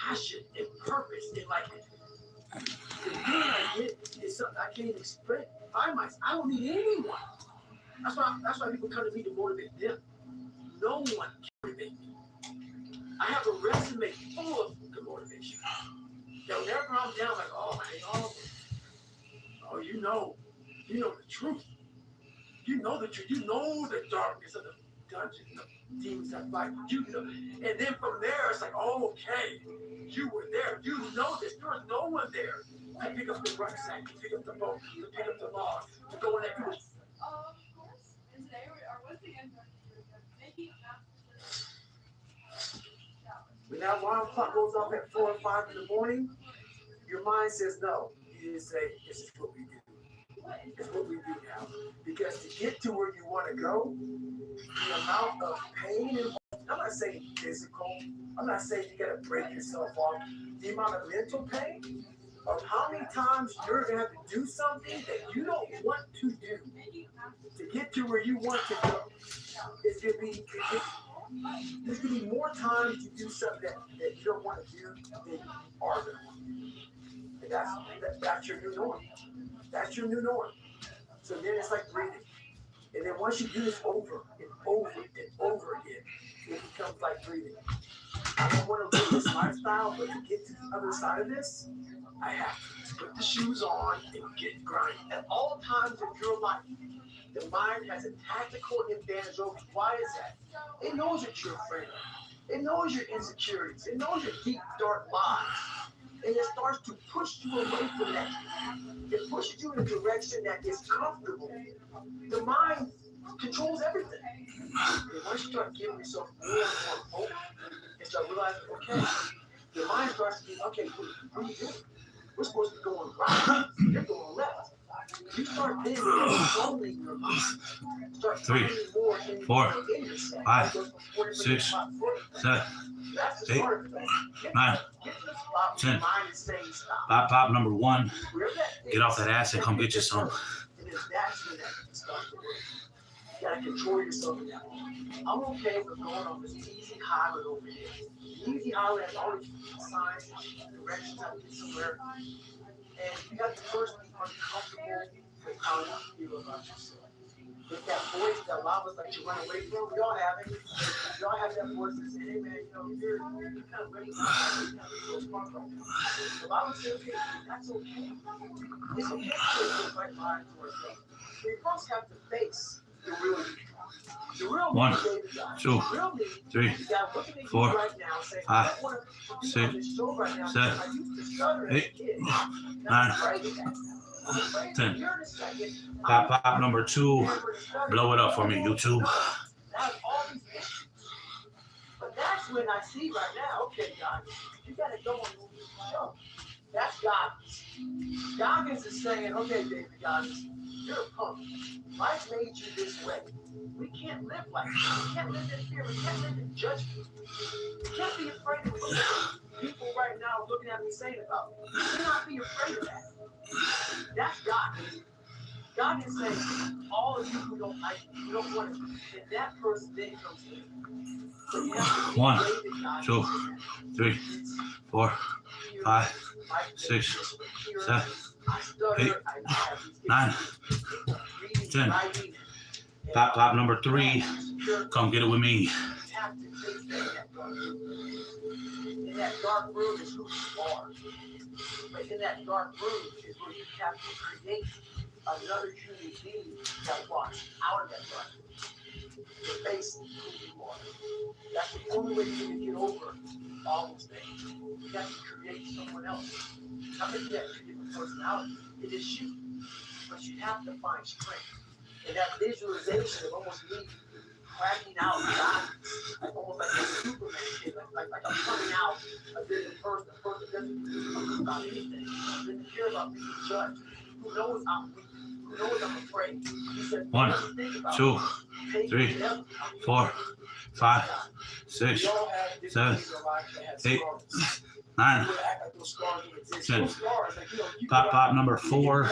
passion and purpose and like the feeling I get is something I can't even explain. I don't need anyone. That's why people come to me to motivate them. No one can motivate me. I have a resume full of good motivation. That whenever I'm down, like, oh, you know the truth. You know the truth. You know the darkness of the dungeon, the demons that fight. You know, and then from there, it's like, oh, okay, you were there. You know this. There was no one there to pick up the rucksack, to pick up the boat, to pick up the log, to go in that group. Of course. And today, once again, making when that alarm clock goes off at 4 or 5 in the morning, your mind says no. You just say, this is what we do. It's what we do now. Because to get to where you want to go, the amount of pain and I'm not saying physical, I'm not saying you got to break yourself off. The amount of mental pain of how many times you're going to have to do something that you don't want to do to get to where you want to go. It's going to be, there's going to be more times to do something that you don't want to do than you are going to want to do. And that's your new norm. That's your new norm. So then it's like breathing. And then once you do this over and over and over again, it becomes like breathing. I don't want to live this lifestyle, but to get to the other side of this, I have to put the shoes on and get grinding. At all times of your life, the mind has a tactical advantage over you. Why is that? It knows that you're afraid of. It knows your insecurities. It knows your deep, dark lies. And it starts to push you away from that. It pushes you in a direction that is comfortable. The mind controls everything. And once you start giving yourself more and more hope, and start realizing, okay, the mind starts to be, okay, what are you doing? We're supposed to be going right. You're going left. You start then controlling your mind. Start 3, 4, 5, 6, 7, 8, 9, 10. Pop number 1. Get off that ass and come get you some. You gotta control yourself in that moment. I'm okay with going on this easy highway over here. The easy highway has all these signs and directions how to get somewhere. And you got to first be uncomfortable with how you feel about yourself. With that voice that allows us like to run away from, we all have it. We all have that voice that says, hey man, you're kind of ready to kind of smart right now. The Bible says, okay, that's okay. It's okay to put right mind to ourselves. We first have to face the real you. The real 1, me, 2, 3, 4, right now, saying, 5, 6, 7, 8, 9, 10. Pop number 2. Blow it up for me, YouTube. But that's when I see right now, okay, God, you got to go and move the show. That's Goggins. Goggins is saying, okay, David Goggins, you're a punk. Life made you this way. We can't live like this. We can't live in fear. We can't live in judgment. We can't be afraid of what people right now looking at me saying about me. We cannot be afraid of that. That's Goggins. God is saying, all of you who don't like me, you don't want it, and that person then comes in. So you have to 1, 2, 3, 4, 5, 6, 7, 8, 9, 10. Pop number 3. Come get it with me. In that dark room is who you are. But in that dark room is where you have to create another human being that walks out of that darkness to face who you are. That's the only way you can get over all those things. You have to create someone else. Not that you have 2 different personalities. It is you. But you have to find strength. And that visualization of almost me cracking out God, like almost like a Superman kid, like I'm coming out a different person, a person that doesn't care about anything, doesn't care about being judged, who knows I'm weak, who knows I'm afraid. He said, 1, 2, 3, 4, 5, 6, 7, 8, 9, 10. Pop number 4.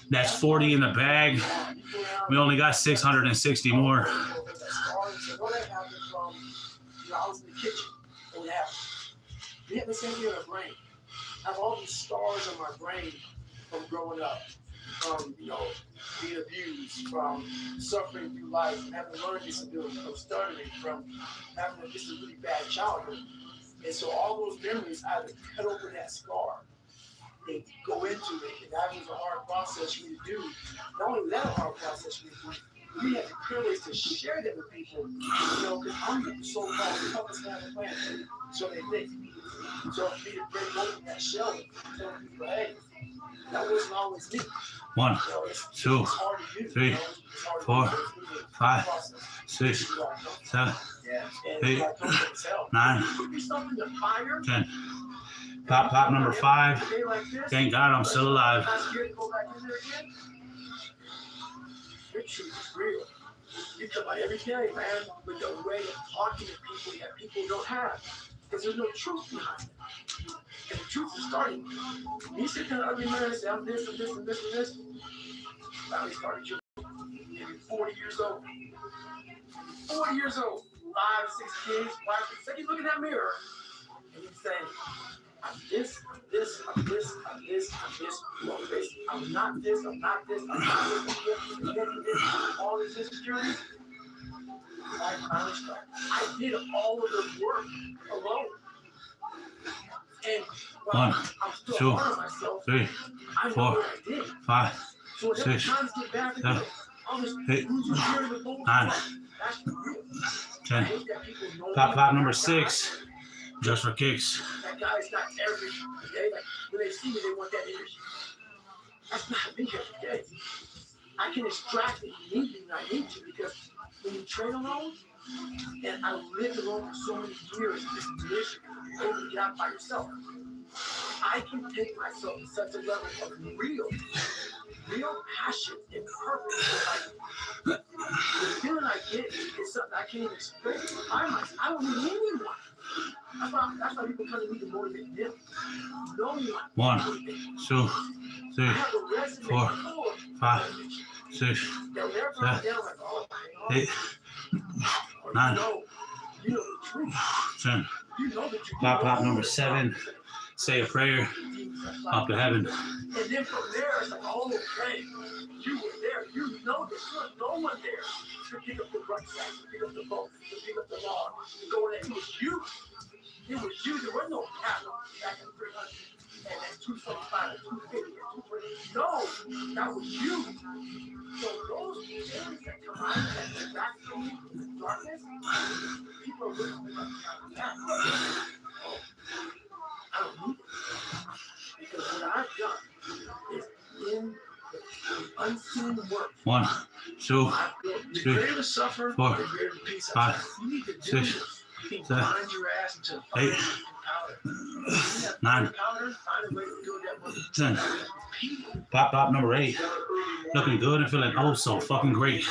That's 40 in the bag. We only got 660 more. I was in the kitchen and we have the same thing in our brain. I have all these scars on my brain from growing up, from being abused, from suffering through life, and having learned disability, from stuttering, from having just a really bad childhood. And so all those memories, I had to cut open that scar and go into it. And that was a hard process for me to do. Not only was that a hard process for me to do, we had the privilege to share that with people, because I'm the so-called toughest guy on the planet. So they think. So for me to break open that shell and tell people, hey, that wasn't always me. 1, 2, 3, 4, 5, 6, 7, 8, 9, 10. Pop number 5. Thank God I'm still alive. Your truth is real. You come out every day, man, with the way of talking to people that people don't have. Because there's no truth behind it. And the truth is starting. You sit there, ugly man, and say, I'm this, and this, and this, and this. Finally started you. Maybe 40 years old. 40 years old. 5, 6 kids, wife. So you look in that mirror, and you say, I'm this, I'm this, I'm this, I'm this, I'm this, I'm this, I'm not this, I'm not this, I'm not this, all these insecurities. I finally started. I did all of the work alone. And One, I'm still 2, hard on myself. 3, I know 4, what I did. 5, So whenever 6, times get bad for 7, me, all this 8, insecurity with bull 9, that's real. 10. I hate that people know Pop number 6. Just for kicks. that guy's not every day. Like when they see me, they want that energy. That's not me every day. I can extract it immediately when I need to, because when you train alone, and I lived alone for so many years, this mission, able to get out by yourself. I can take myself to such a level of real passion and purpose. Like, the feeling I get is something I can't even explain. I don't need anyone. That's why people come to me to motivate them. No one. 1, 2, 3, 4, 5, 6, 7, 8, 9, 10. Pop number 7. Say a prayer up to heaven. And then from there, it's like, oh, okay, you were there. You know this. There was no one there to pick up the rucksack, to pick up the boat, to pick up the log, to go there. It was you. It was you. There was no paddle back in 300 and then 275 and 250 and 240. No, that was you. So those things that come out of that in the darkness, people are looking for that. I don't need it. Because what I've done is in the unseen work. 1, 2, 3, 4, 5, 6, 7, 8, 9, 10. Pop number 8. Looking good and feeling oh so fucking great.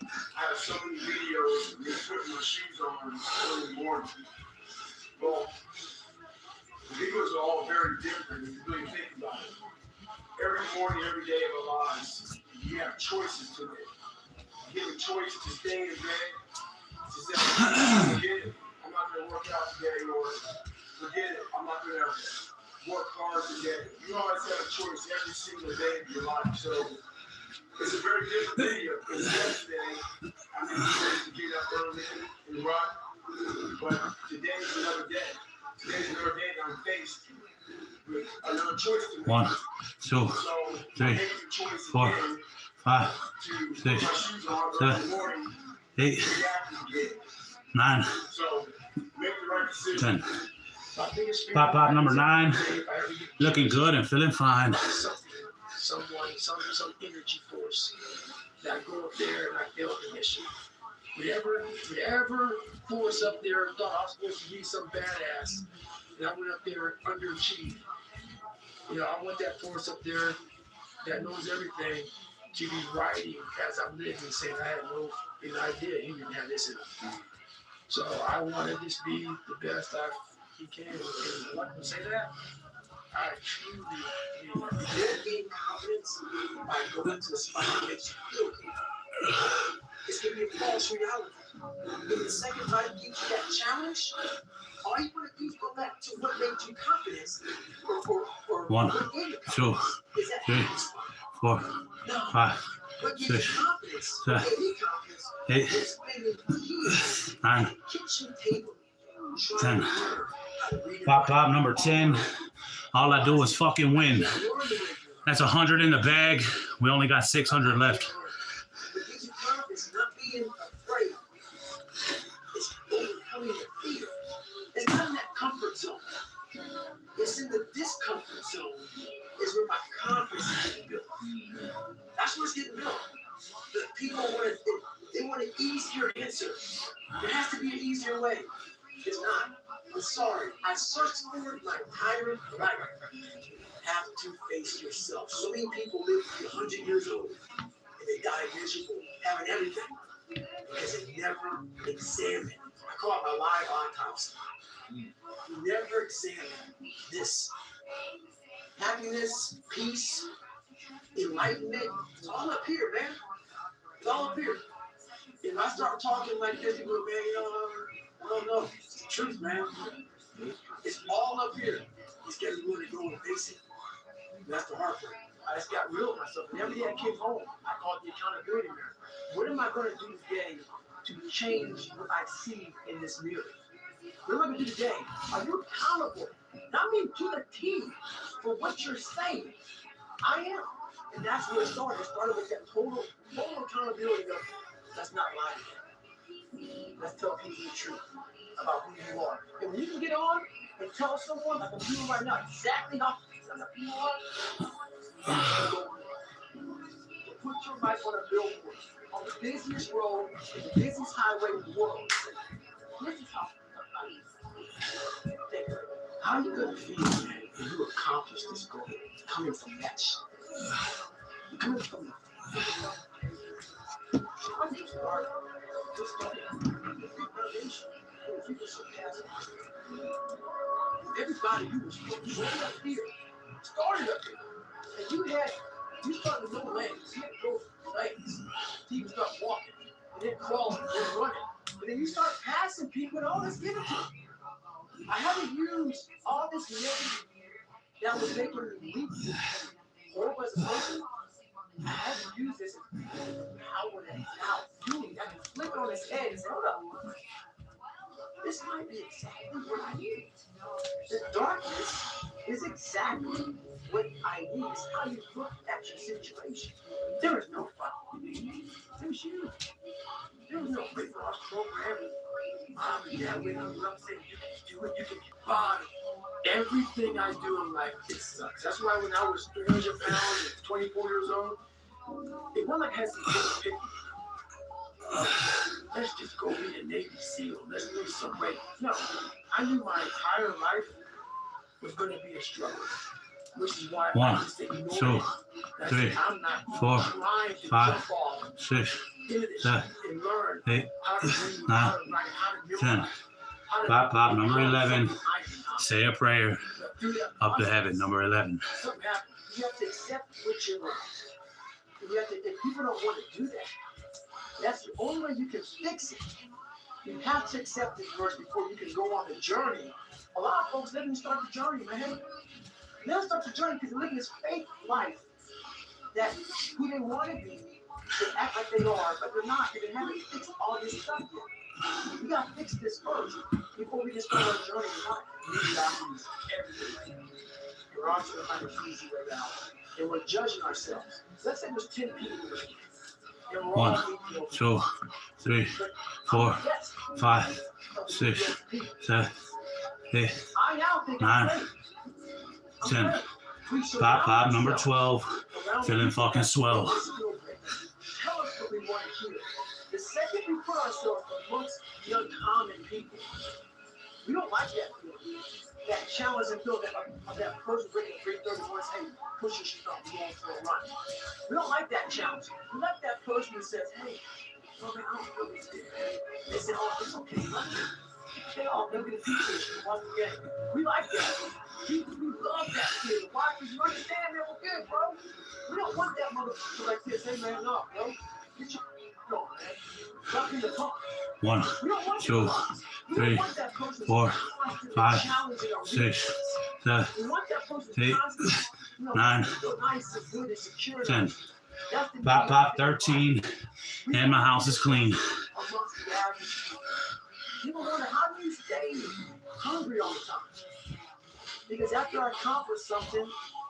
I have so many videos of me putting my shoes on early morning. Well, the videos are all very different if you really think about it. Every morning, every day of our lives, you have choices to make. You have a choice to stay in bed, to say, forget it, I'm not going to work out today, or forget it, I'm not going to work hard today. You always have a choice every single day of your life. So it's a very different video because yesterday I made a choice to get up early and run, but today's another day. Today's another day that I'm faced with another choice to make. 1, 2, 3, 4, 5, 6, 7, 8, 9, 10. Pop number 9. Looking good and feeling fine. Some energy force that I go up there and I failed the mission. Whatever force up there thought I was supposed to be some badass, and I went up there and underachieved. I want that force up there that knows everything to be writing as I'm living, saying I had no idea he didn't have this in him. So I wanted this to be the best he can. And what to say that? I truly mean that. You don't gain confidence by going to the spot that makes you feel good. It's going to be a false reality. When the second life gives you that challenge, All you want to do is go back to what made you confidence. Or 1, 2, 3, 4, 5, 6, 7, 8, 9, 10. Pop number 10. All I do is fucking win. That's 100 in the bag. We only got 600 left. It's not in that comfort zone. It's in the discomfort zone. Is where my confidence is getting built. That's where it's getting built. The people want an easier answer. There has to be an easier way. It's not. I'm sorry. I searched for it my entire life. You have to face yourself. So many people live to be 100 years old and they die miserable, having everything because they never examined. I call it my live autopsy. You never examine this. Happiness, peace, enlightenment, it's all up here, man. It's all up here. If I start talking like this, people go, man, I don't know. It's the truth, man. It's all up here. You just gotta be willing to go and face it. That's the hard part. I just got real with myself. And every day I came home, I called the accountability mirror. What am I going to do today to change what I see in this mirror? What am I going to do today? Are you accountable? Not me to the T for what you're saying. I am. And that's where it started. It started with that total accountability of, let's not lie again. Let's tell people the truth about who you are. And when you can get on and tell someone, like I'm doing right now, exactly how you are, put your mic on a billboard on the busiest road, in the busiest highway in the world. This is how are you gonna feel, man, when you accomplish this goal? Coming from that shit. Coming from the everybody who was way up here started up here. And you started with no legs. You had to go with legs. You start walking, and then crawling, and then running. And then you start passing people, and all this give it to you. I haven't used all this negative that was making me weak and horrible as a person. I haven't used this power that is now doing. I can flip it on his head and say, hold up. This might be exactly what I need. The darkness is exactly what I need. It's how you look at your situation. There is no fucking me. There's you. There was no weight loss program. Mom and dad went up saying you can do it. You can get body. Everything I do in life, it sucks. That's why when I was 300 pounds and 24 years old, it wasn't like I had some big pick. Let's just go be a Navy SEAL. Let's lose some weight. No, I knew my entire life was going to be a struggle, which is why 1, I just ignored 2, it. 3, I'm not 4, trying to 5, jump off 6, into this 7, and learn 8, how to read, 9, how to write, how to 10. memorize, how to Pop number 11. something I did not. Say a prayer Through that up to process, heaven. Number 11. something happens. You have to accept what you're like. You have to, if people don't want to do that, that's the only way you can fix it. You have to accept it first before you can go on the journey. A lot of folks didn't start the journey, man. They don't start the journey because they're living this fake life that who they want to be, they act like they are, but they're not. They haven't fixed all this stuff yet. We got to fix this first before we can start our journey in life. We got to use everything. We're all trying to find an easy way out. And we're judging ourselves. Let's say there's 10 people and we're 1, all equal. 2, 3, 4, 5, 6, 7, 8, 9, 10. Pop number 12. Feeling fucking swell. Tell us what we want to hear. The second we put ourselves amongst the uncommon people, we don't like that feeling. That challenge and feel of that person breaking 331 hey, push your shit up, going for a run. We don't like that challenge. We like that person who says, hey, oh man, I don't feel this good. They say, oh, it's okay, let me. They all they'll get a pizza once again. We like that. We love that feeling. Why? Because you understand that we're good, bro. We don't want that motherfucker like this. Hey man, no, bro. Get your on, man. Drop in the pump. 1, 2, 3, 4, 5, 6, 7, 8, 9, 10. Pop 13, and my house is clean. People wonder, how do you stay hungry all the time? Because after I accomplish something,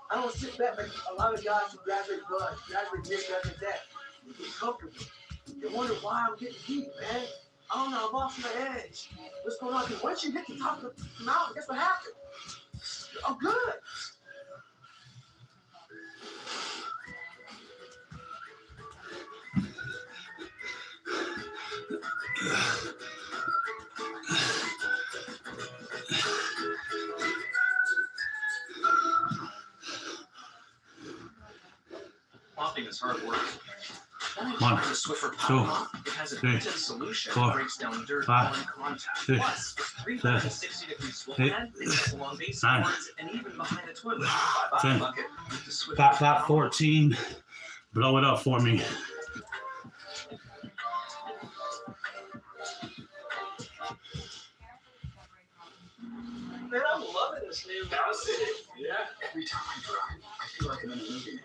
I don't sit back like a lot of guys who graduate bud, graduate this, graduate that. You get comfortable. You wonder why I'm getting heat, man. I don't know, I'm off my edge. What's going on? Because once you hit the top of the mountain, guess what happened? I'm good. Popping is hard work. 1, 2, 3, 4, 5, 6, 7, 8, 9, 10. Pop 14. Blow it up for me. Man, I'm loving this new house. Yeah. Every time I drive, I feel like I'm in a movie now.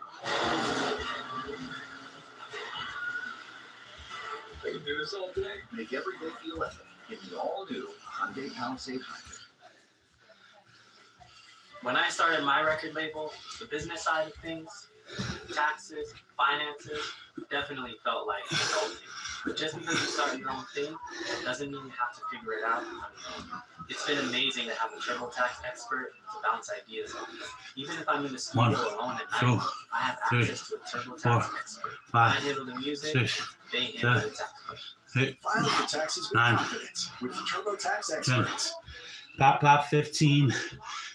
I can do this all day. Make every day feel epic in the all-new Hyundai Palisade Hybrid. When I started my record label, the business side of things, taxes, finances, definitely felt like adulting. But just because you start your own thing doesn't mean you have to figure it out on your own. It's been amazing to have a TurboTax expert to bounce ideas off. Even if I'm in the studio alone at night, I have access to a TurboTax expert. I handle the music, they handle the tax questions. File your taxes with confidence with TurboTax experts. Pop 15.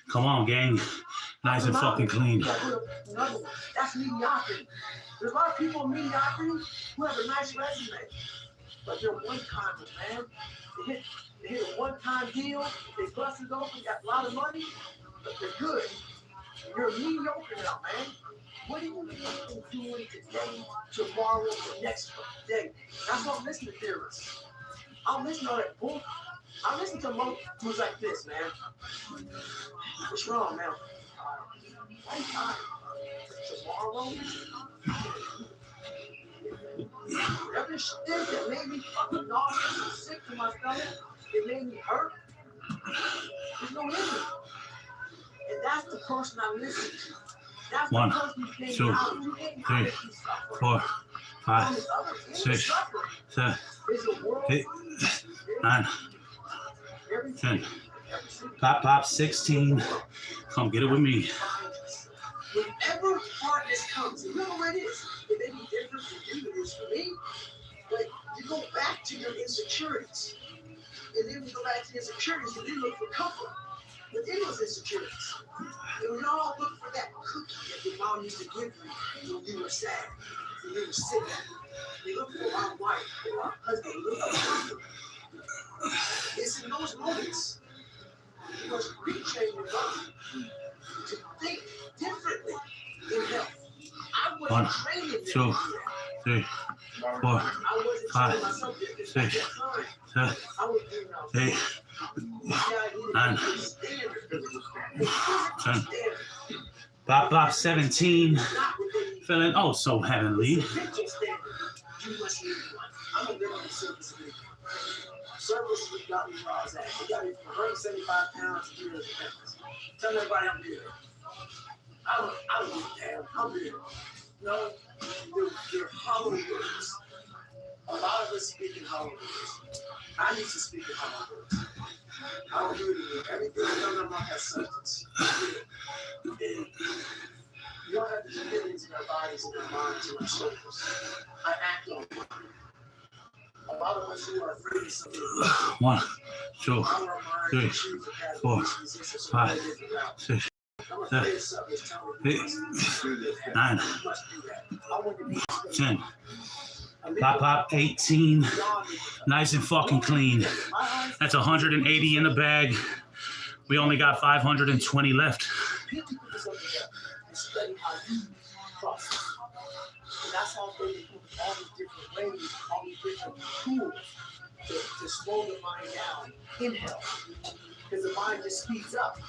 Come on, gang. Nice and fucking clean. That's mediocrity. There's a lot of people in mediocrity who have a nice resume, but they're one-timers, man. They hit a one-time deal, they bust it open, got a lot of money, but they're good. You're mediocre now, man. What are you doing today, tomorrow, the next day? That's what I'm listening to theorists. I'm listening to that book. I'm listening to most who's like this, man. What's wrong, man? I'm tired. Tomorrow, every stink that made me fucking nauseous and sick to my stomach, it made me hurt. There's no limit. And that's the person I listen to. That's 1, the person who came 2, out. You ain't 3, got to suffer. 4, 5, On the other end, 6, suffering 7, is a world 8, 9, 10. Pop 16. Come get it with me. Whenever hardness comes, you know what it is? It may be different for you than it is for me, but you go back to your insecurities. And then we go back to insecurities and then look for comfort within those insecurities. And we all look for that cookie that your mom used to give you when you were sad, when you were sick. We look for our wife or our husband. We look for comfort. It's in those moments you must retrain your body to think differently in health. I wasn't 1, training 2, 3, 4, 5, 6, 7, 8, 9, 10. Pop 17. Feeling oh so heavenly. You must need one. I'm a little service leader. Service we got me where I was at. We got me from 175 pounds to 300 pounds. Tell everybody I'm good. I don't give a damn. I'm good. No, they're hollow words. A lot of us speak in hollow words. I used to speak in hollow words. I don't do it anymore. Everything I've done, I'm not that substance. And you don't have to get into their bodies and their minds and their souls. I act on it. A lot of us who are afraid of something. 1, 2, 3, 4, 5, 6, 7, 8, 9, 10. Pop 18. Nice and fucking clean. That's 180 in the bag. We only got 520 left. That's how they do all these different ways, all these different tools to slow the mind down in hell. Because the mind just speeds up.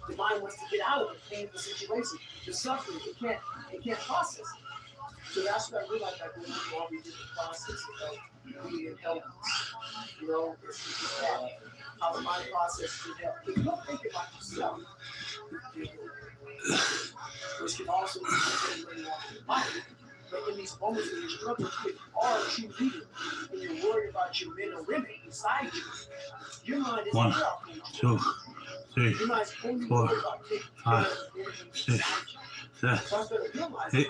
The mind wants to get out of the painful situation, the suffering. It can't process it. So that's what I realized by going through all these different processes of being in health. You know, it's that how the mind processes in health. If you don't think about yourself, which can also be very long in life. But in these moments when you're struggling, if you are a true leader and you're worried about your men or women beside you, your mind is 1, 2, 3, 4, 5, 6, 7, 8,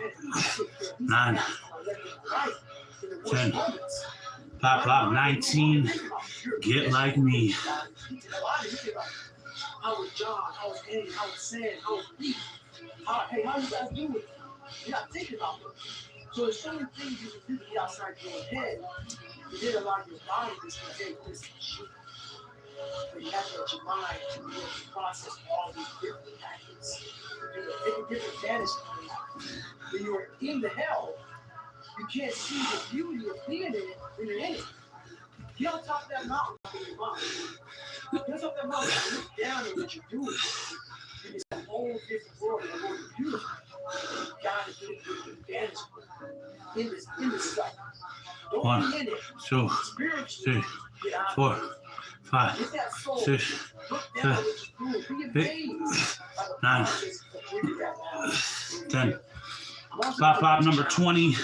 9, 10, 5, 19. Get like me. How was John? How was Andy? How was Sam? How was Pete? Hey, how you guys doing? You're not thinking about them. So there's so many things you can do to get outside your head. You did allow your body to say, hey, this is shit. But you have to let your mind to be able to process all these different tactics. Take a different vantage point. When you're in the hell, you can't see the beauty of being in it when you're in it. Get on top of that mountain in your mind. Get on top of that mountain and look down at what you're doing. It's a whole different world and a world of beautiful. God is doing a good advantage in this stuff. Don't 1, be in it. 2, 3, 4, 5, 6, 7, 8, 9, 10. Pop number 20.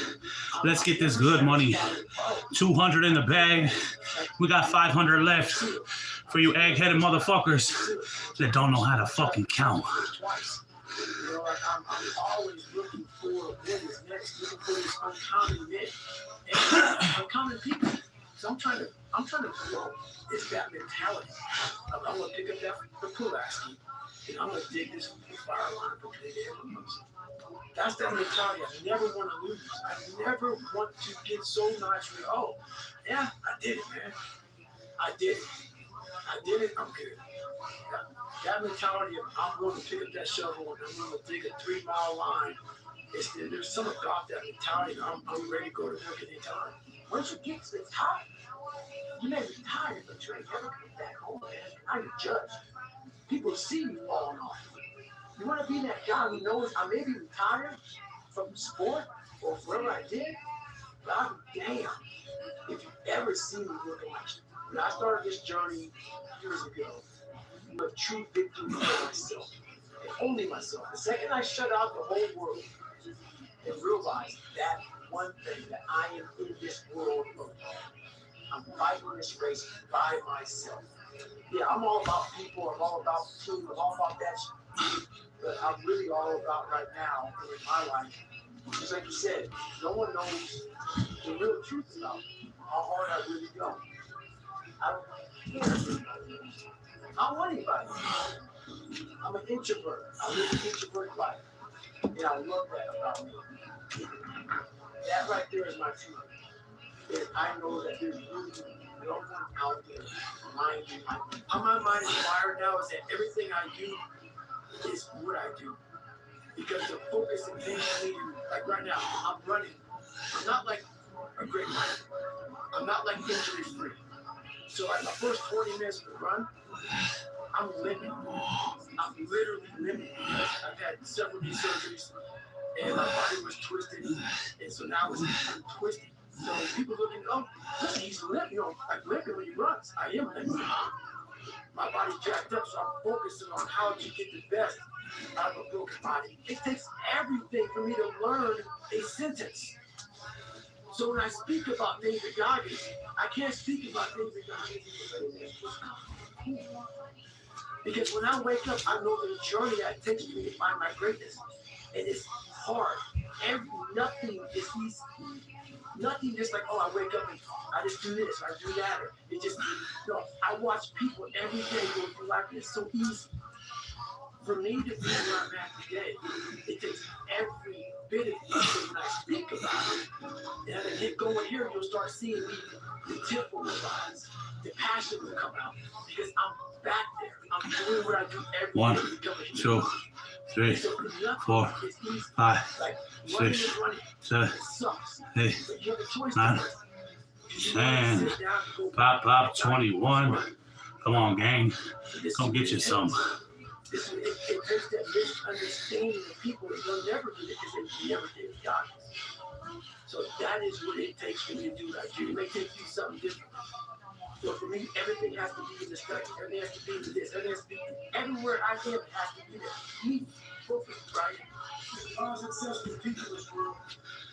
Let's get this good money. 200 in the bag. We got 500 left for you egg-headed motherfuckers that don't know how to fucking count. You know, like I'm always looking for what is next, looking for this uncommon men and uncommon people. So I'm trying to grow. It's that mentality. I'm gonna pick up the Pulaski and I'm gonna dig this fire line for big animals. That's that mentality. I never want to lose. I never want to get so nice with, oh, yeah, I did it, man. I did it, I'm good. That mentality of I'm going to pick up that shovel and I'm going to dig a 3-mile line. There's something about that mentality. I'm ready to go to work anytime. Once you get to the top, you may be tired, but you ain't never come back home, man. Now you're judged. People see you falling off. You want to be that guy who knows I may be retired from sport or whatever I did, but I'm damn if you ever see me looking like you. When I started this journey years ago, a true victory for myself, and only myself. The second I shut out the whole world and realized that one thing, that I am in this world alone. I'm fighting this race by myself. Yeah, I'm all about people, I'm all about team, I'm all about that shit. But I'm really all about right now in my life. Just like you said, no one knows the real truth about how hard I really go. I don't care if anybody knows. I don't want anybody. I'm an introvert. I live an introvert life. And I love that about me. That right there is my truth. And I know that there's really no one out there minding my mind. How my mind is wired now is that everything I do is what I do. Because the focus and things I need to, like right now, I'm running. I'm not like a great runner. I'm not like injury free. So like my first 20 minutes of the run, I'm limping. I'm literally limping because I've had several knee surgeries and my body was twisted. And so now it's twisted. So people looking, oh, he's limping, like limping when he runs. I am limping. My body's jacked up, so I'm focusing on how to get the best out of a broken body. It takes everything for me to learn a sentence. So when I speak about things that God gives me, I can't speak about things that God gives me. Because when I wake up, I know the journey that takes me to find my greatness. And it's hard. Nothing is easy. Nothing just like, oh, I wake up and I just do this, or I do that. Or it just, no, I watch people every day go through life and it's so easy. For me to be where I'm at today, it takes every bit of it. So when I speak about it, and I get going here, you'll start seeing me, the tip will rise, the passion will come out, because I'm back there. I'm doing what I do every day. 1, 2, 3, 4, 5, 6, 7, 8, 9, 10. Pop 21. Come on, gang. Come get you some. It takes that misunderstanding of people that you'll never get it because they never did God. So that is what it takes for me to do that. It may take you something different. So for me, everything has to be in the study. Everything has to be in this. Everything has to be everywhere I am. It has to be there. Me, focus, right? All successful people in this world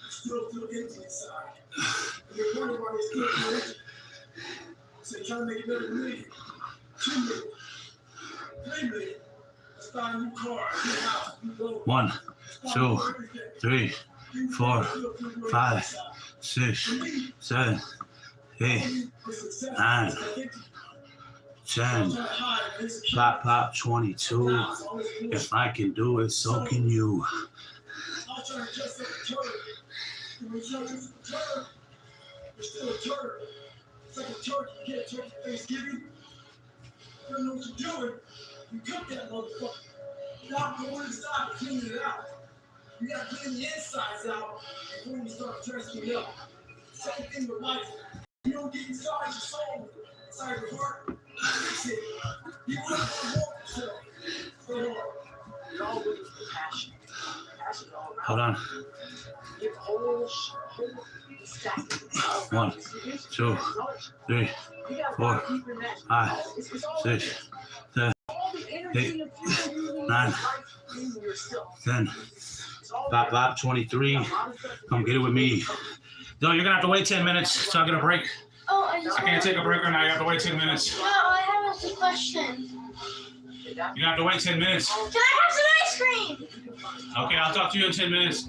still feel empty inside. And they wonder why they still feel empty. So they're trying to make another million, 2 million, 3 million. Let's buy a new car, a new house, a new boat. 1, 2, 3, 4, 5, 6, 7, 8, 9, 10. Pop 22. If I can do it, so can you. I'll try to dress up a turtle. When you try to dress up a turtle, you're still a turtle. It's like a turkey. You get a turkey for Thanksgiving. You don't know what you're doing. You cook that motherfucker. You gotta go inside and clean it out. You gotta clean the insides out before you start dressing it up. Same thing with life. You don't get inside your soul, inside your heart. Fix it. You want to walk yourself. Stay hard. It all with passion. Passion all around. Hold on. Give whole stack. 1, 2, 3, 4, 5, 6, 7, 8, 9, 10. Pop 23. Come get it with me. No, you're gonna have to wait 10 minutes. So I'm gonna break. Oh, I can't take a break right now. You have to wait 10 minutes. No, I have a question. You're gonna have to wait 10 minutes. Can I have some ice cream? Okay, I'll talk to you in 10 minutes.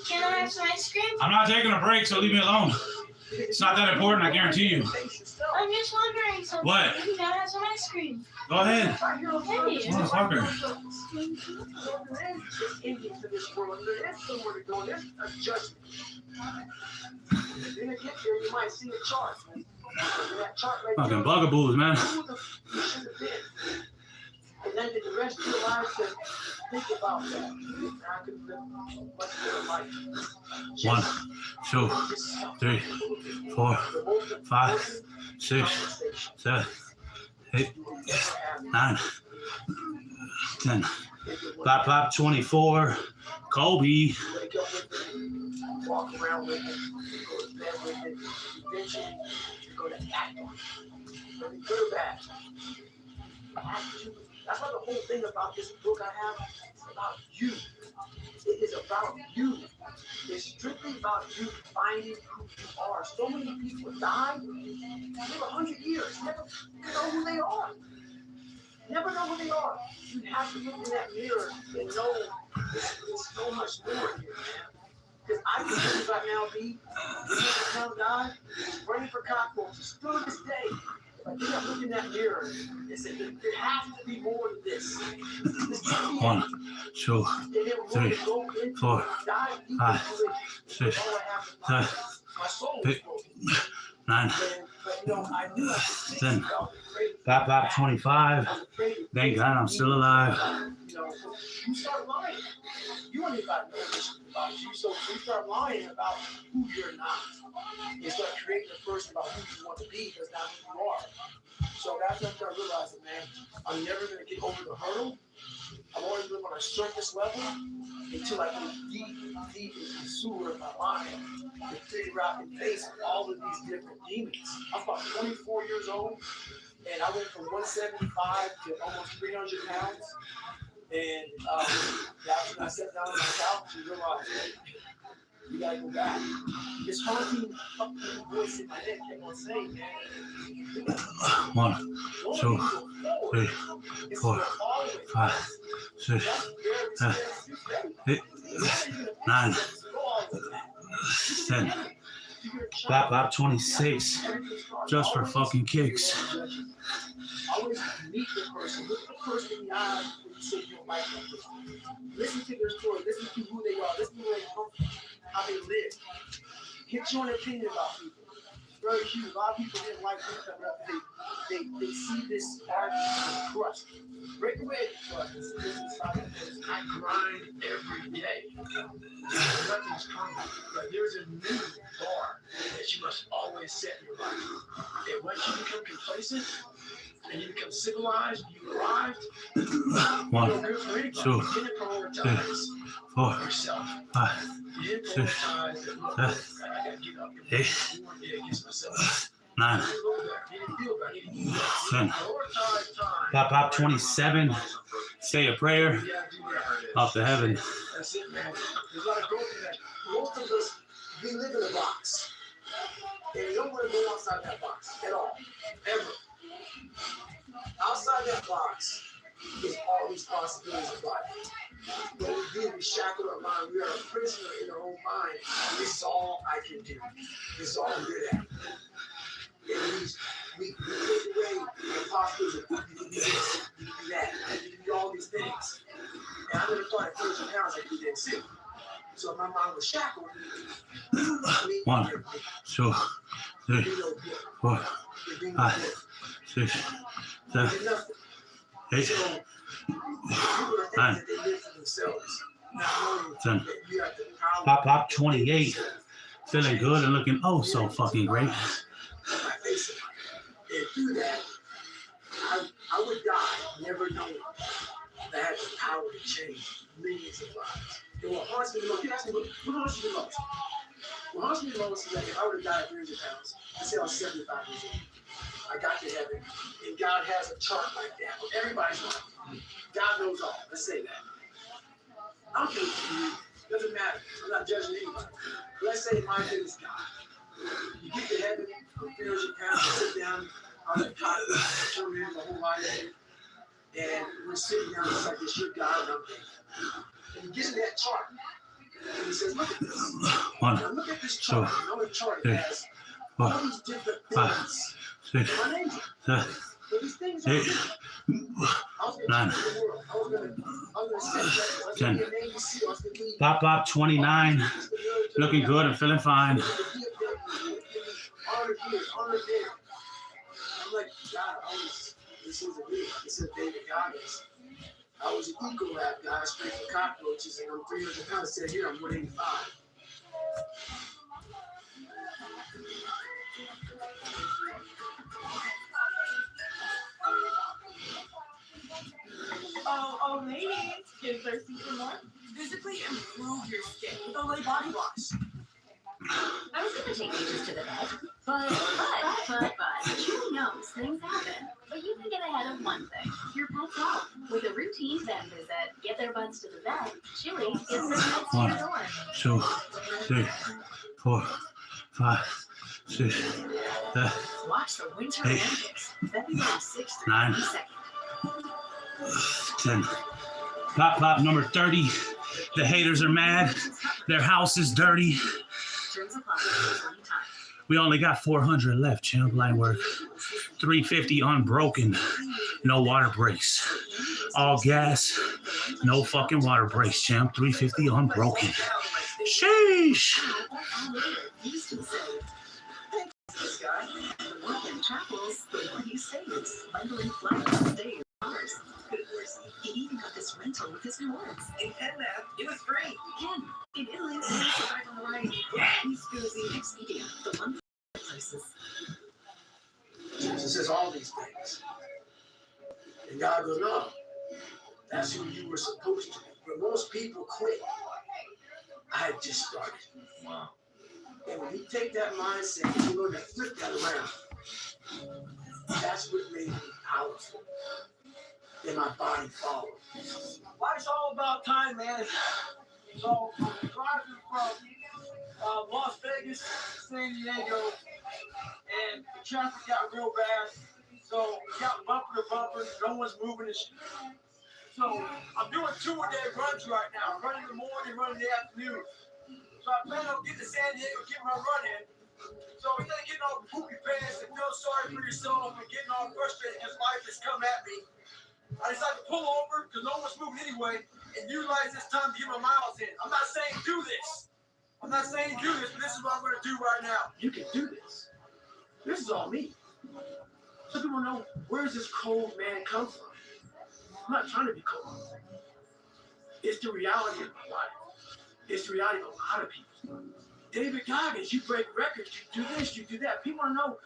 Can I have some ice cream? I'm not taking a break, so leave me alone. It's not that important, I guarantee you. I'm just wondering something. What? Can I have some ice cream? Go ahead. Hey. Motherfucker. Fucking bugaboos, man. And then the rest of your life to think about that. And I could live much better life. 1, 2, 3, 4, 5, 6, 7, 8, 9, 10. Pop 24. Kobe. Wake up with it, walk around with it, go to bed with it, eventually you're going to act on it. Whether good or bad. That's why the whole thing about this book I have is about you. It is about you. It's strictly about you finding who you are. So many people die, live 100 years, never know who they are. Never know who they are. You have to look in that mirror and know there's so much more here, man. Because I can tell you right now, B, this young guy running for cockroaches still to this day. I think I look in that mirror and said, there has to be more to this. 1, 2, 3, 4, 5, 6, 7, 8, 9, 10. Pop 25. Thank God I'm still alive. You start lying. You don't even know this about you. So you start lying about who you're not. You start creating a person about who you want to be because that's who you are. So that's when I start realizing, man, I'm never going to get over the hurdle. I'm always living on a surface level until I get deep into the sewer of my mind to figure out and face all of these different demons. I'm about 24 years old, and I went from 175 to almost 300 pounds. And that's when I sat down on my couch and realized, hey, you gotta go back. This haunting fucking voice in my head kept on saying, man, 1, 2, 3, 4, 5, 6, 7, 8, 9, 10. Pop 26. Just for fucking kicks. always meet the person, look the person in the eye when you say you don't like that person. Listen to their story, listen to who they are, listen to where they come from, how they live. Get your own opinion about people. very huge. A lot of people didn't like me coming up. They see this argument crushed. Break away the crust. This is how it is. I grind every day. Nothing's permanent, but there's a new bar that you must always set in your life. And once you become complacent and you become civilized, you arrived. One, you don't go for anybody. two, You didn't prioritize 4, yourself. 5, You didn't 6, prioritize that. Look, I gotta get up. 8, Against myself. 9, You didn't look back. You didn't feel back. You didn't 10. prioritize time. Pop 27. Say a prayer You gotta do that. off to heaven. That's it, man. There's a lot of growth in that. Most of us, we live in a box. And you don't want to go outside that box at all. Ever. Outside that box is all these possibilities of life. But we do, we shackle our mind. We are a prisoner in our own mind. This is all I can do. This is all I'm good at. And we take away the possibilities of you can do this, you can do that, you can do all these things. And I never thought at 30 pounds I could do that too. So my mind was shackled. 1, 2, 3, 4, 5, 6, 7, 8, 9, 10. Pop 28. Feeling good and looking oh so fucking great. And through that, I would die never knowing that I had the power to change millions of lives. And what haunts me the most, you ask me, what haunts you the most? What haunts me the most is that if I would have died at 300 pounds, let's say I was 75 years old, I got to heaven, and God has a chart like that for everybody's life. God knows all. Let's say that. I don't care what you do. It doesn't matter. I'm not judging anybody. Let's say my name is God. You get to heaven, I'm 300 pounds, you sit down on the cot, show me the whole life, and we're sitting down just like this, you're God, and I'm there. And he gives me that chart. And he says, look at this. 1, Now look at this chart. You know the chart two, has 4, all these different 5, things. 6, My name's 7, but these things are 8, different. I was 9, gonna change the world. I was gonna set that. I was 10. gonna be a Navy SEAL. I was gonna be Pop 29. Looking good and feeling fine. honor here, honor there. I'm like, God, this is a big. This is David Goggins. I was an eco lab guy, straight for cockroaches, and I'm 300 pounds. Said here, I'm 185. Oh, ladies, get thirsty for more? Physically improve your skin with Olay body wash. I was gonna take ages to the vet, but Chewy knows things happen. But you can get ahead of one thing: your pet's health. With a routine vet visit, get their buds to the vet. Chewy gets their pets to your door. 2, 3, 4, 5, 6, 7, Watch the Winter 8, Olympics, February 6th 9, through 22nd. 10. Pop number 30. The haters are mad. Their house is dirty. Terms apply. Time. We only got 400 left, champ. Line work. 350 unbroken. No water breaks. All gas. No fucking water breaks, champ. 350 unbroken. Sheesh. Used to say, this guy, the more he travels, the more he saves. Bundling flights, stays, cars. Good horse. He even got this rental with his rewards. In PenMath, it was free. Again, in Italy, it's back on the right. He's Goooo, Expedia, the one places. Jesus says all these things. And God goes, no, that's who you were supposed to be. But most people quit. I had just started. Wow. And when you take that mindset and you learn to flip that around, that's what made me powerful. And my body followed. Life's all about time, man. So, driving from Las Vegas to San Diego, and the traffic got real bad. So, we got bumper to bumper, no one's moving the shit. So, I'm doing 2-a-day runs right now. Running in the morning, running in the afternoon. So, I plan on getting to San Diego, getting my run in. So, instead of getting all poopy pants and feeling sorry for yourself and getting all frustrated because life has come at me, I decided to pull over because no one's moving anyway and utilize this time to get my miles in. I'm not saying do this. I'm not saying do this, but this is what I'm going to do right now. You can do this. This is all me. Some people know, where does this cold man come from? I'm not trying to be cold. It's the reality of my life. It's the reality of a lot of people. David Goggins, you break records, you do this, you do that. People want to know,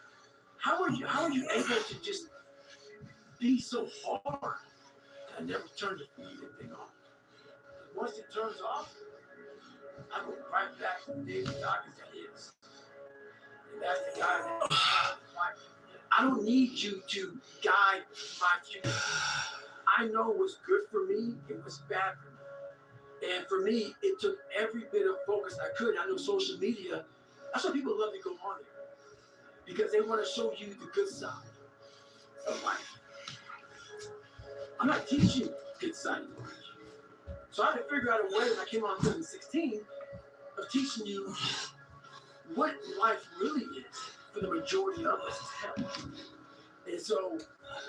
how are you able to just be so hard? I never turned the thing on. Once it turns off, I go right back to David Goggins that is. And that's the guy that I don't need you to guide my future. I know what's good for me and what's bad for me. And for me, it took every bit of focus I could. I know social media, that's why people love to go on there. Because they want to show you the good side of life. I'm not teaching you the good side of life. So I had to figure out a way when I came on in 2016 of teaching you what life really is for the majority of us is hell. And so,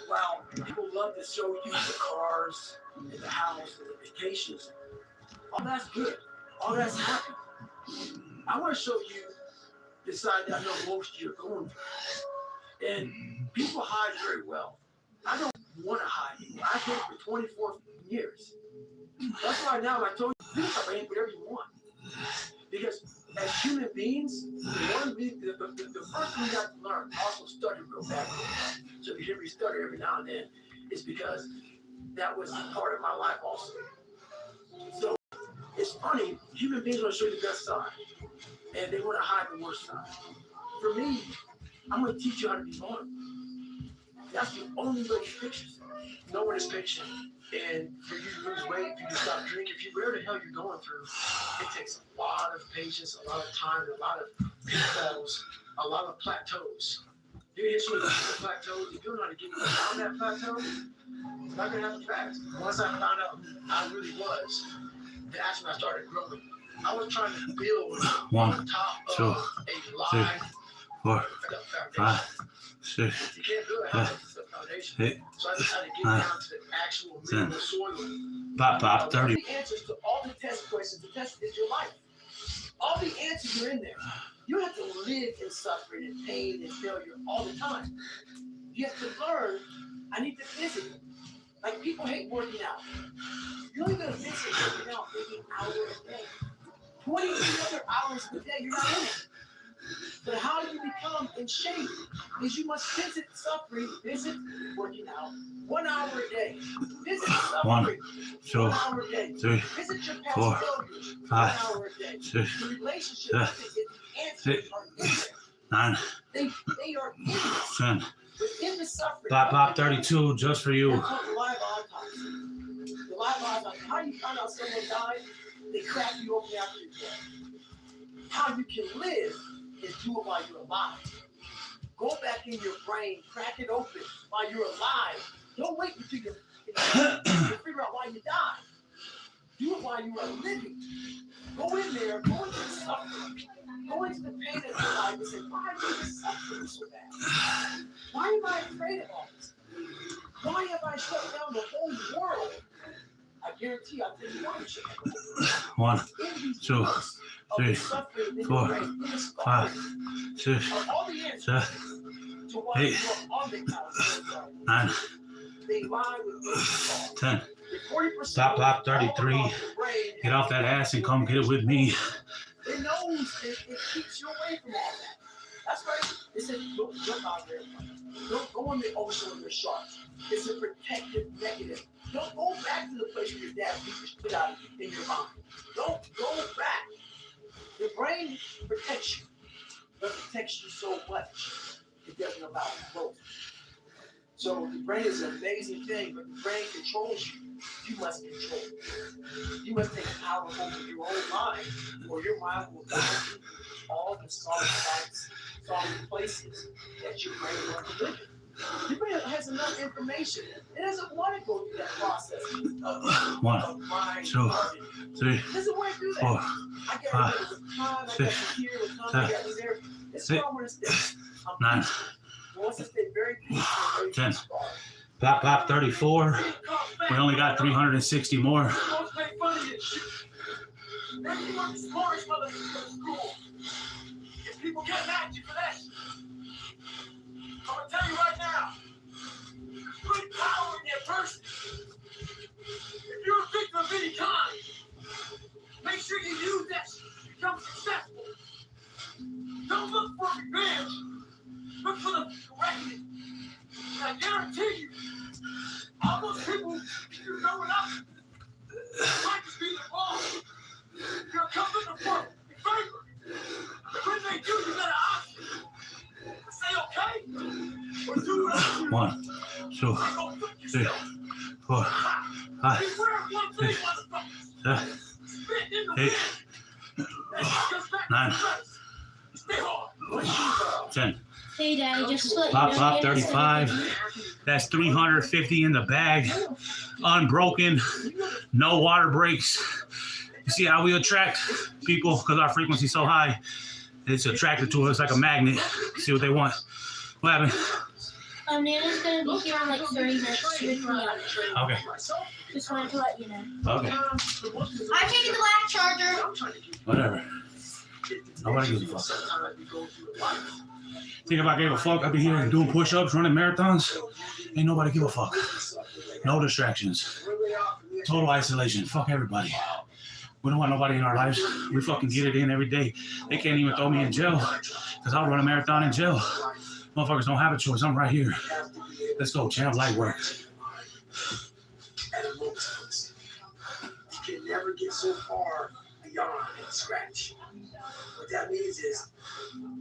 while people love to show you the cars and the house and the vacations, all that's good. All that's happy. I want to show you the side that I know most of you are going through. And people hide very well. I don't want to hide anymore. I did it for 24 years. That's why now I told you, do something, whatever you want. Because as human beings, the first thing you got to learn, also stutter real bad. So if you hear me stutter every now and then, it's because that was part of my life also. So it's funny, human beings want to show you the best side, and they want to hide the worst side. For me, I'm going to teach you how to be vulnerable. That's the only way to fix yourself. No one is patient. And for you to lose weight, for you to stop drinking, if you whatever the hell you're going through, it takes a lot of patience, a lot of time, a lot of pitfalls, a lot of plateaus. You hit some of the plateaus, if you don't know how to get around that plateau, it's not going to happen fast. Once I found out who I really was, that's when I started growing. I was trying to build on top of a lie. 4, 5, 6, You can't build a house with the foundation. 8, So I just had to get down to the actual mineral soil. Pop, 30. The answers to all the test questions, the test is your life. All the answers are in there. You have to live in suffering and pain and failure all the time. You have to learn, I need to visit. Like people hate working out. You're only going to visit working out maybe an hour a day. 20 other hours a day, you're not in it. But how do you become in shape? Is you must visit suffering, visit working out 1 hour a day. Visit suffering 1 hour a day. 3, visit your past 4, failures 5, 1 hour a day. 6, The relationship with the answers are in there. 9, They are in there. 10. Within the suffering. Pop, 32, just for you. That's what the live autopsy. The live autopsy. How do you find out someone died? They crack you open after you're dead. How you can live is do it while you're alive. Go back in your brain, crack it open while you're alive. Don't wait until you figure out why you died. Do it while you are living. Go in there, go into the suffering, go into the pain of your life and say, why am I suffering so bad? Why am I afraid of all this? Why have I shut down the whole world? I guarantee I'll tell you one shit. 1, 2, 3, 4, 5, 6, 7, 8, 9, 10. Pop, 33. Get off that ass and come get it with me. It knows it keeps you away from all that. That's right. It said, don't jump out there. Don't go in the ocean with your sharks. It's a protective mechanism. Don't go back to the place where your dad beat the shit out of you in your mind. Don't go back. Your brain protects you, but it protects you so much it doesn't allow growth. So the brain is an amazing thing, but the brain controls you. You must control it. You must take power over your own mind, or your mind will guide you all the solid sites, solid places that your brain wants to live in. Your brain has enough information. It doesn't want to go through that process of 1, 2, 3, it doesn't want to do that. 4, I got 5, to with time, I got 6, to here with time, I got to there. This is where I want to stay. 9, I want to stay very peaceful, 10. Pop, 34. We only got 360 more. Don't make fun of you. You weren't smart mother in school. If people get mad at you for that, gonna tell you right now, put power in your person. If you're a victim of any kind, make sure you use that to become successful. Don't look for revenge. Look for the correctness. And I guarantee you, all those people you're going up might just be the boss. You're coming to work in favor. When they do, you got an option. Say okay, or do what I do. 1, 2, 3, 4, 5, 6, 7, 8, 9, 10. Hey, Daddy, just let Pop, you know. pop, 35. That's 350 in the bag. Unbroken. No water breaks. You see how we attract people because our frequency is so high. It's attracted to us like a magnet. See what they want. What happened? Nana's gonna be here in like 30 minutes to pick me up. Okay. Just wanted to let you know. Okay. I'm taking the black charger. Whatever. Nobody gives a fuck. Think if I gave a fuck, I'd be here doing push-ups, running marathons. Ain't nobody give a fuck. No distractions. Total isolation. Fuck everybody. We don't want nobody in our lives. We fucking get it in every day. They can't even throw me in jail because I'll run a marathon in jail. Motherfuckers don't have a choice. I'm right here. Let's go, champ. Light work. At a moment's notice. You can never get so far beyond scratch. What that means is,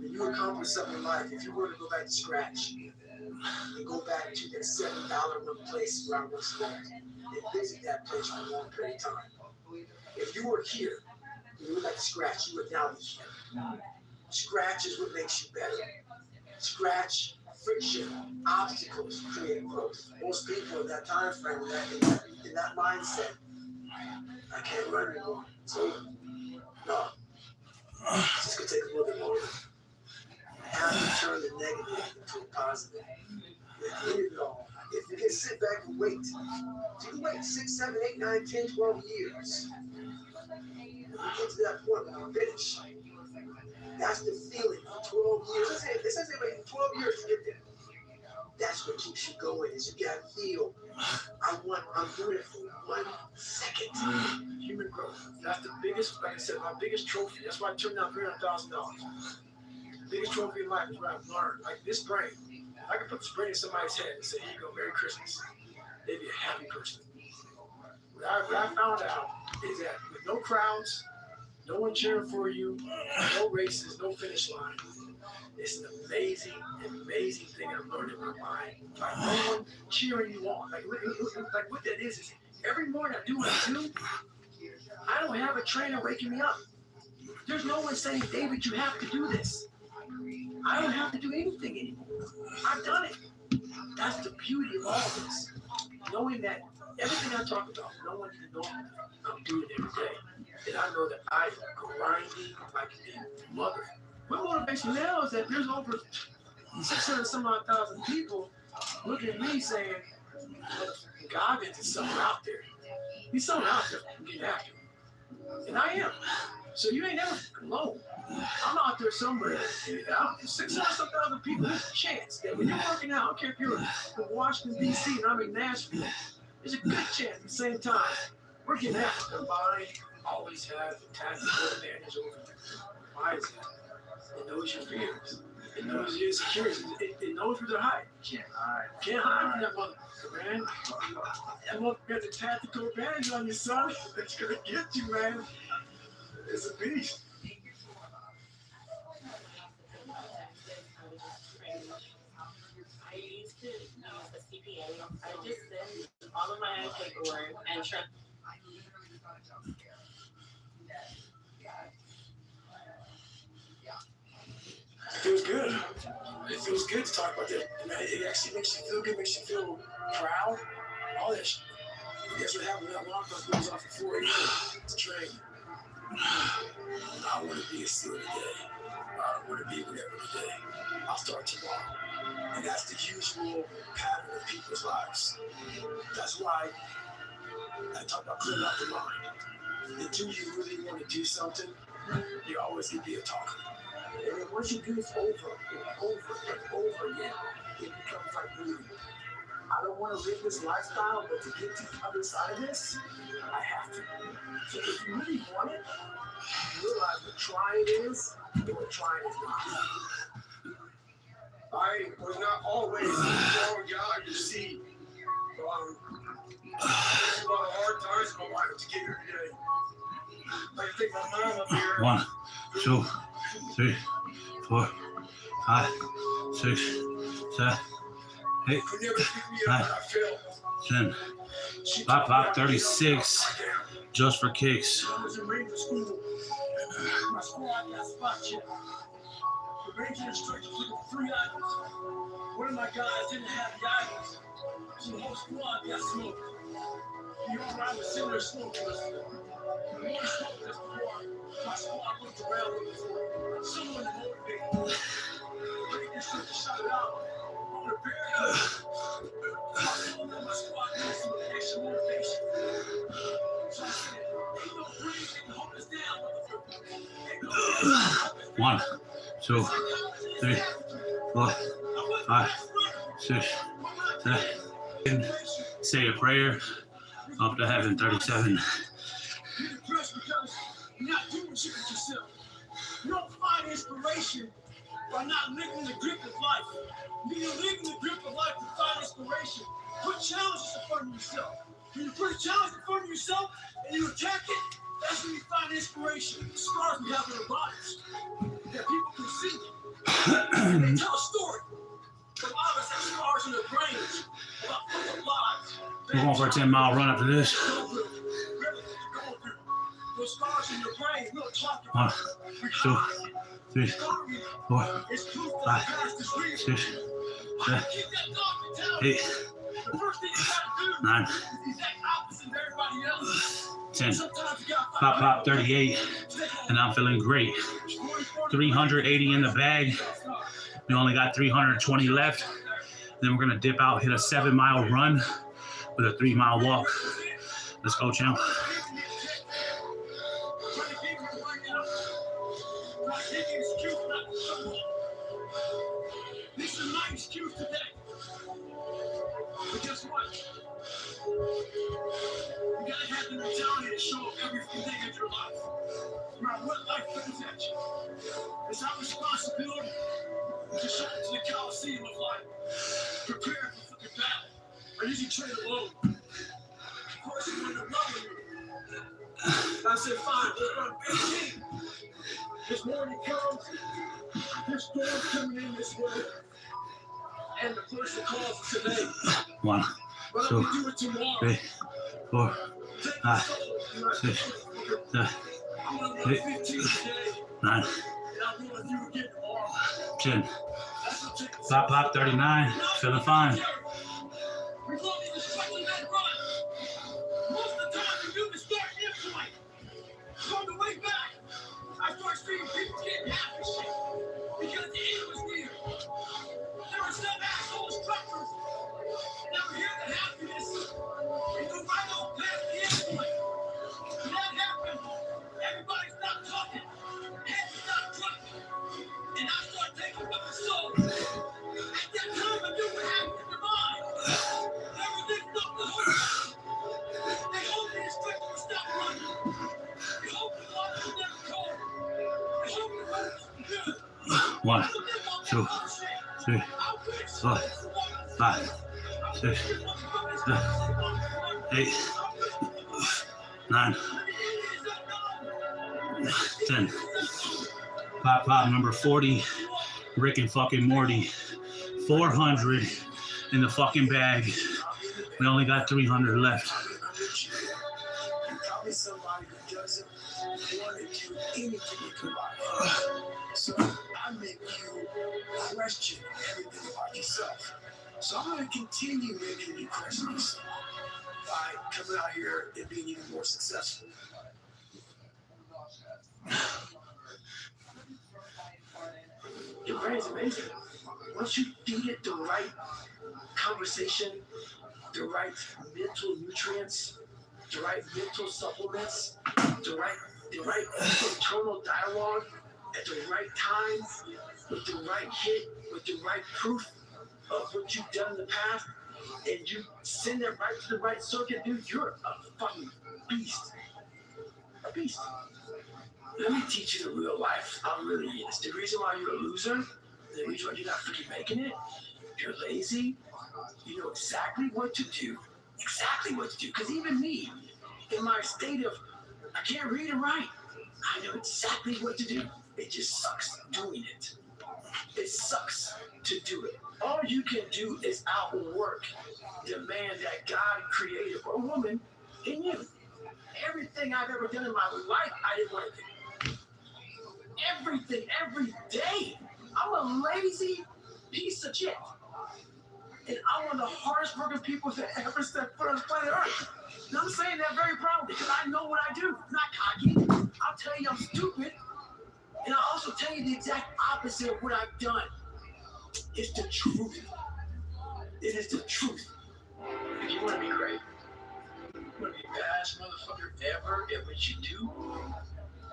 when you accomplish something in life, if you were to go back to scratch, and go back to that $7 one place where I once lived, and visit that place for a long period of time. If you were here, and you went back to scratch, you would now be here. Scratch is what makes you better. Scratch, friction, obstacles create growth. Most people in that time frame, in that mindset, I can't run anymore. So, no. It's just gonna take a little bit longer. Have to turn the negative into a positive. At the end of it all, if you can sit back and wait, you can wait 6, 7, 8, 9, 10, 12 years. When you get to that point when you finish, that's the feeling for 12 years. It says they wait 12 years to get there. That's what keeps you going, is you gotta feel, I'm doing it for 1 second. Human growth. That's the biggest, like I said, my biggest trophy. That's why I turned down $300,000. The biggest trophy in life is what I've learned. Like this brain. I can put this brain in somebody's head and say, here you go, Merry Christmas. They'd be a happy person. What I found out is that with no crowds, no one cheering for you, no races, no finish line. It's an amazing, amazing thing I've learned in my mind. Like no one cheering you on. Like what that is every morning I do what I do, I don't have a trainer waking me up. There's no one saying, David, you have to do this. I don't have to do anything anymore. I've done it. That's the beauty of all of this. Knowing that everything I talk about, no one can know I'm doing it every day. And I know that I am grinding like a mother. What motivates me now is that there's over 600,000 people looking at me saying, God is something out there. He's something out there getting after me. And I am. So you ain't never alone. I'm out there somewhere. 600,000 people. There's a chance that when you're working out, I don't care if you're in Washington, D.C. and I'm in Nashville, there's a good chance at the same time we're getting after the mind. Always has a tactical advantage over you. Why is that? It knows your fears. It knows your insecurities. It knows where they're hiding. Can't hide from that motherfucker, man. That motherfucker has a tactical advantage on you, son. It's gonna get you, man. It's a beast. I used to use a CPA. I just send all of my paperwork and try. It feels good. It feels good to talk about that. It actually makes you feel good, makes you feel proud. All that shit. Guess what happened when that alarm clock goes off at 4 a.m. to train? I want to be a SEAL today. I want to be whatever today. I'll start tomorrow. And that's the usual pattern of people's lives. That's why I talk about clearing out the mind. Until you really want to do something, you're always going to be a talker. And then once you do this over and over and over again, it becomes like breathing. I don't want to live this lifestyle, but to get to the other side of this, I have to. So if you really want it, you realize what trying is and what trying is not. I was not always the strong guy you see. There's a lot of hard times in my life to get here today. I take my mom up here. 1, 2, 3, 4, 5, 6, 7, 8, Could never pick me 9, up when I fell. 10. She Pop 36 just for kicks. I was in Ranger school. My squad got spot checked. The Ranger instructor took 3 items. One of my guys didn't have the items, so the whole squad got smoked. You all ride with similar smoke list. The more smoke list, the more my squad looked around looking for someone to motivate. The Ranger instructor shot it out. On the barrier, I told them my squad needed some extra motivation. So I said, ain't no breeze, they can hold us down, motherfucker. Ain't no breeze, they can hold us down. 1, 2, 3, 4, 5, 6, 7. Say a prayer up to heaven. 37. You're depressed because you're not doing shit with yourself. You don't find inspiration by not living in the grip of life. You need to live in the grip of life to find inspiration. Put challenges in front of yourself. When you put a challenge in front of yourself and you attack it, that's when you find inspiration. The scars we have in our bodies that people can see. And they tell a story. But a lot of us have scars in their brains about fucking lives. We're going for a 10-mile run after this. Those scars in your brain, we don't talk 1, about 2, 3, 4, 5, 6, 7, 8, 9, 10. Pop 38. And I'm feeling great. 380 in the bag. We only got 320 left. Then we're gonna dip out, hit a 7-mile run with a 3-mile walk. Let's go, champ. This is my excuse today. But guess what? You gotta have the mentality to show up every day of your life. No matter what life throws at you. It's our responsibility to show up to the Coliseum of life. Prepare for fucking battle. I usually train alone. Of course, you want to love me. I said, fine, we'll run 15. This morning comes, this storm coming in this way. And the person calls us today. 1, But 2, we do it tomorrow. 3, 4, Take 5, 6, 7, 8, 9, 10. Pop 39. Feeling fine. Most of the time we do the start endpoint. On the way back, I start seeing people getting happy shit because the end was near. There were some asshole instructors that were here to happiness and go right on past the endpoint. When that happened, everybody stopped talking, heads stopped dropping, and I started taking what the soul. At that time, I knew what happened in their mind. They were lifting up the hope. They hoped the instructor would stop running. They hoped the water would never cold. They hoped the weather would be good. 1, 2, 3, 4, 5, 6, 7, 8, 9, 10. Pop number 40. Rick and fucking Morty. 400 in the fucking bag. We only got 300 left. Probably somebody who doesn't want to do anything in life. So I make you question everything about yourself. So I'm going to continue making you question yourself by coming out here and being even more successful. Your brain's amazing. Once you feed it the right conversation, the right mental nutrients, the right mental supplements, the right internal dialogue at the right time, with the right hit, with the right proof, of what you've done in the past, and you send it right to the right circuit, dude, you're a fucking beast. A beast. Let me teach you the real life. How it really is. The reason why you're a loser, the reason why you're not freaking making it, you're lazy, you know exactly what to do. Exactly what to do. Because even me, in my state of, I can't read and write, I know exactly what to do. It just sucks doing it. It sucks to do it. All you can do is outwork the man that God created, or woman, in you. Everything I've ever done in my life, I didn't want to do. Everything, every day. I'm a lazy piece of shit. And I'm one of the hardest working people that ever stepped foot on this planet Earth. And I'm saying that very proudly because I know what I do. I'm not cocky. I'll tell you I'm stupid. And I'll also tell you the exact opposite of what I've done. It's the truth. It is the truth. If you want to be great, you want to be the best motherfucker ever at what you do,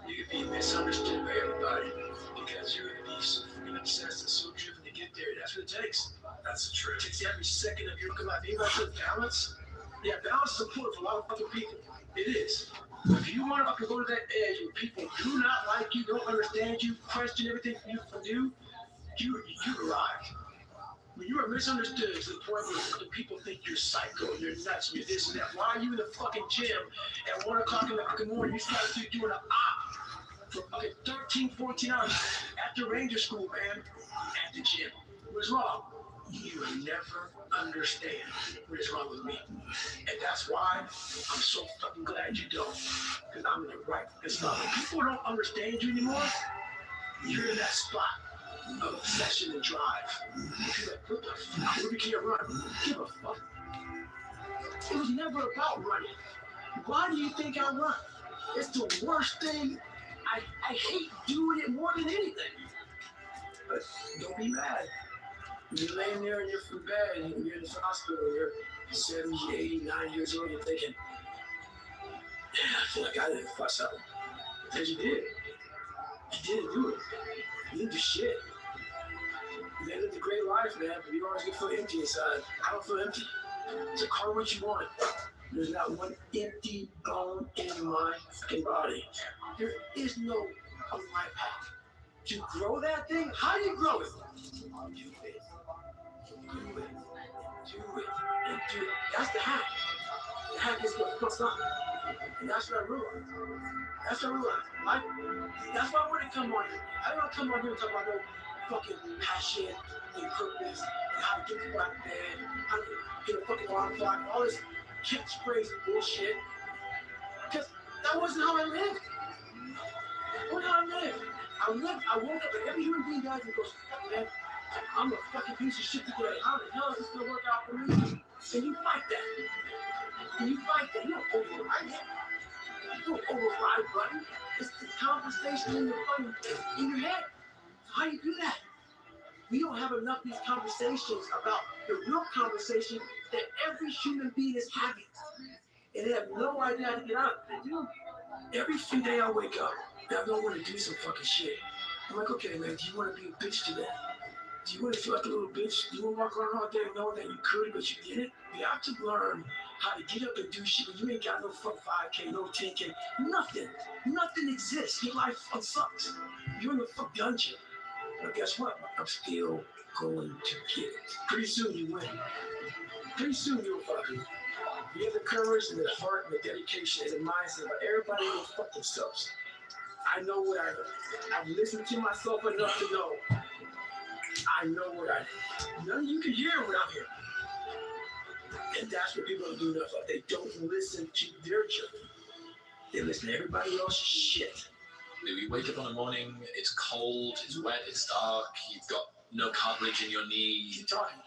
you can be misunderstood by everybody because you're going to be so freaking obsessed and so driven to get there. That's what it takes. That's the truth. It takes every second of your life. Anybody said balance? Yeah, balance is important for a lot of fucking people. It is. If you want to go to that edge where people do not like you, don't understand you, question everything you do, you arrived. When you are misunderstood to the point where the people think you're psycho, you're nuts, you're this and that. Why are you in the fucking gym at 1 o'clock in the fucking morning? You started doing an op for fucking 13, 14 hours after Ranger School, man, at the gym. What's wrong? You will never understand what is wrong with me. And that's why I'm so fucking glad you don't. Because I'm in the right stuff. When people don't understand you anymore, you're in that spot of obsession and drive. You're like, what the fuck? We can't run. Give a fuck. It was never about running. Why do you think I run? It's the worst thing. I hate doing it more than anything. But don't be mad. You're laying there in your bed and you're in the hospital, you're 70, 80, 90 years old, you're thinking, yeah, I feel like I didn't fuss up. Because you did. You didn't do it. You didn't do shit. You lived a great life, man, but you always get feel empty inside. I don't feel empty. So call it what you want. There's not one empty bone in my fucking body. There is no life hack. To grow that thing, how do you grow it? Do it. Do it. Do it. And do it. That's the hack. The hack is what fucks up. And that's what I realized. That's what I realized. Like, that's why I want to come on here. I don't want to come on here and talk about no fucking passion and purpose and how to get people out of bed, how to get a fucking alarm clock, all this catchphrase bullshit. Because that wasn't how I lived. That wasn't how I lived. I woke up and every human being dies and goes, fuck man, I'm a fucking piece of shit today. How the hell is this gonna work out for me? And you fight that. And you fight that. You don't override it. You don't override, buddy. It's the conversation in your fucking in your head. How do you do that? We don't have enough of these conversations about the real conversation that every human being is having. And they have no idea how to get out of it. Every few days I wake up and I don't want to do some fucking shit. I'm like, okay, man, do you want to be a bitch today? Do you want to feel like a little bitch? Do you want to walk around all day knowing that you could, but you didn't? You have to learn how to get up and do shit when you ain't got no fucking 5K, no 10K, nothing. Nothing exists. Your life sucks. You're in the fuck dungeon. But guess what? I'm still going to get it. Pretty soon you win. Pretty soon you'll fucking. You have the courage and the heart and the dedication and the mindset, but everybody will fuck themselves. I know what I know. I've listened to myself enough to know. I know what I know. None of you can hear what I'm hearing. And that's what people don't do enough of. They don't listen to their children. They listen to everybody else's shit. You wake up in the morning, it's cold, it's wet, it's dark, you've got no cartilage in your knee. Keep talking.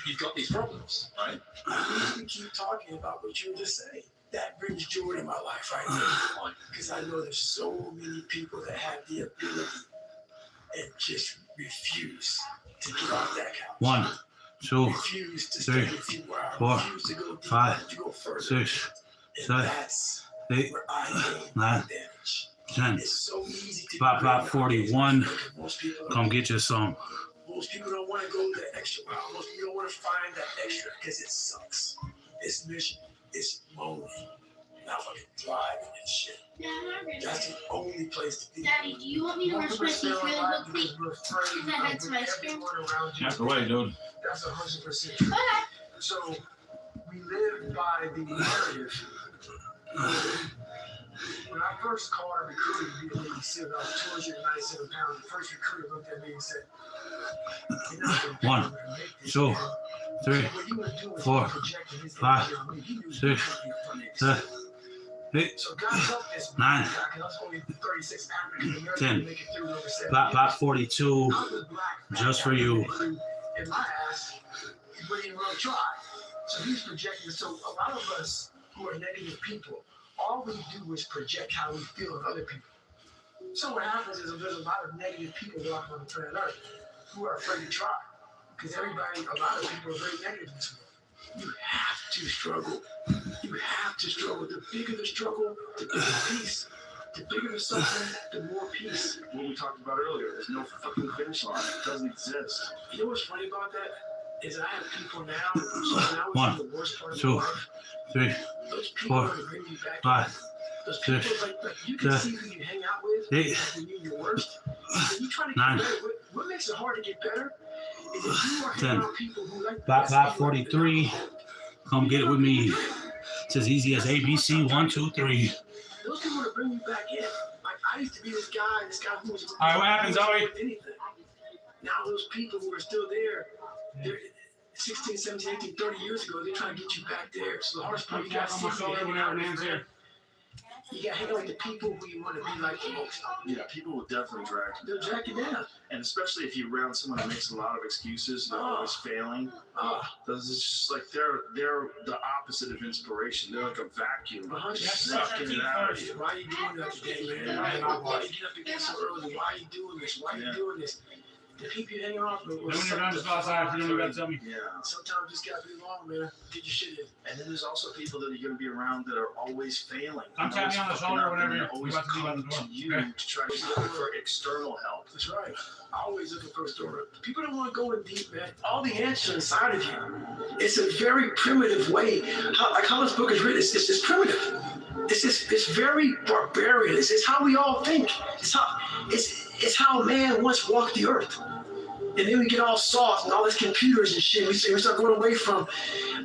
You've got these problems, right? You need to keep talking about what you were just saying. That brings joy in my life right now. Because I know there's so many people that have the ability and just refuse to get off that couch. 1, 2, Refuse to 3, stay with you where I 4, refuse to go deeper, 5, to go further. 6, And 7, that's 8, where I gain 9, advantage. 10. It's so easy to Pop, pop, 41. Most people Come get you some. Most people don't want to go that extra mile. Most people don't want to find that extra because it sucks. It's miserable. It's lonely. Not fucking driving and shit. That's the only place to be. Daddy, do you want me to brush my teeth really quickly? Because I had some ice cream. That's the way, dude. That's 100% true. So we live by the narrative. When I first called a recruiter to be the Navy SEAL, I was 297 pounds. The first recruiter looked at me and said, "You're not gonna 1, 2, 3, 4, 5, 6, 7, 8, So God help this 9, guy, 'cause I was only 36 African American 10. to make it through number 7. Pop 42, just for you. In my ass, but he didn't really try. So he's projecting. So a lot of us who are negative people, all we do is project how we feel of other people. So what happens is there's a lot of negative people walking on the planet Earth who are afraid to try. Because a lot of people are very negative in this world. You have to struggle. You have to struggle. The bigger the struggle, the bigger the peace. The bigger the suffering, the more peace. What we talked about earlier, there's no fucking finish line. It doesn't exist. You know what's funny about that? Is I have people now, so when I was 1, in the worst part of 2, my life, 3, those people 4, are bring me back. 5, Those people, 6, like you can 7, see who you hang out with 8, when you're your worst. When you trying to 9, get better, what makes it hard to get better is if you are 10. hanging out with people who like Pop 43. Come get it with me. It's as easy as ABC 1, 2, 3. Those people that bring you back in. Like I used to be this guy who was. All right, what happened, Zoe? Anything. Now those people who are still there, they're 16, 17, 18, 30 years ago, they're trying to get you back there. So the hardest part you got to see you got to hang out with the people who you want to be like the most. Yeah, people will definitely drag you. They'll drag you down. And especially if you're around someone who makes a lot of excuses, they're always failing. Those is just like they're the opposite of inspiration. They're like a vacuum. Just sucking it out of you. Why are you doing that today, man? Why you get up again so early? Why are you doing this? Why are you doing this? The people you hang around with. When you're done, just go outside. You don't got to tell me. Yeah. Sometimes just gotta be long, man. Get your shit in. And then there's also people that are going to be around that are always failing. I'm tapping you on the shoulder whenever you're always about to leave out the coming door. to you Okay. to try to look for external help. That's right. Always looking for a story. People don't want to go in deep, man. All the answers are inside of you. It's a very primitive way. How this book is written, it's primitive. It's very barbarian. It's how we all think. It's how man once walked the earth. And then we get all soft and all these computers and shit. We start going away from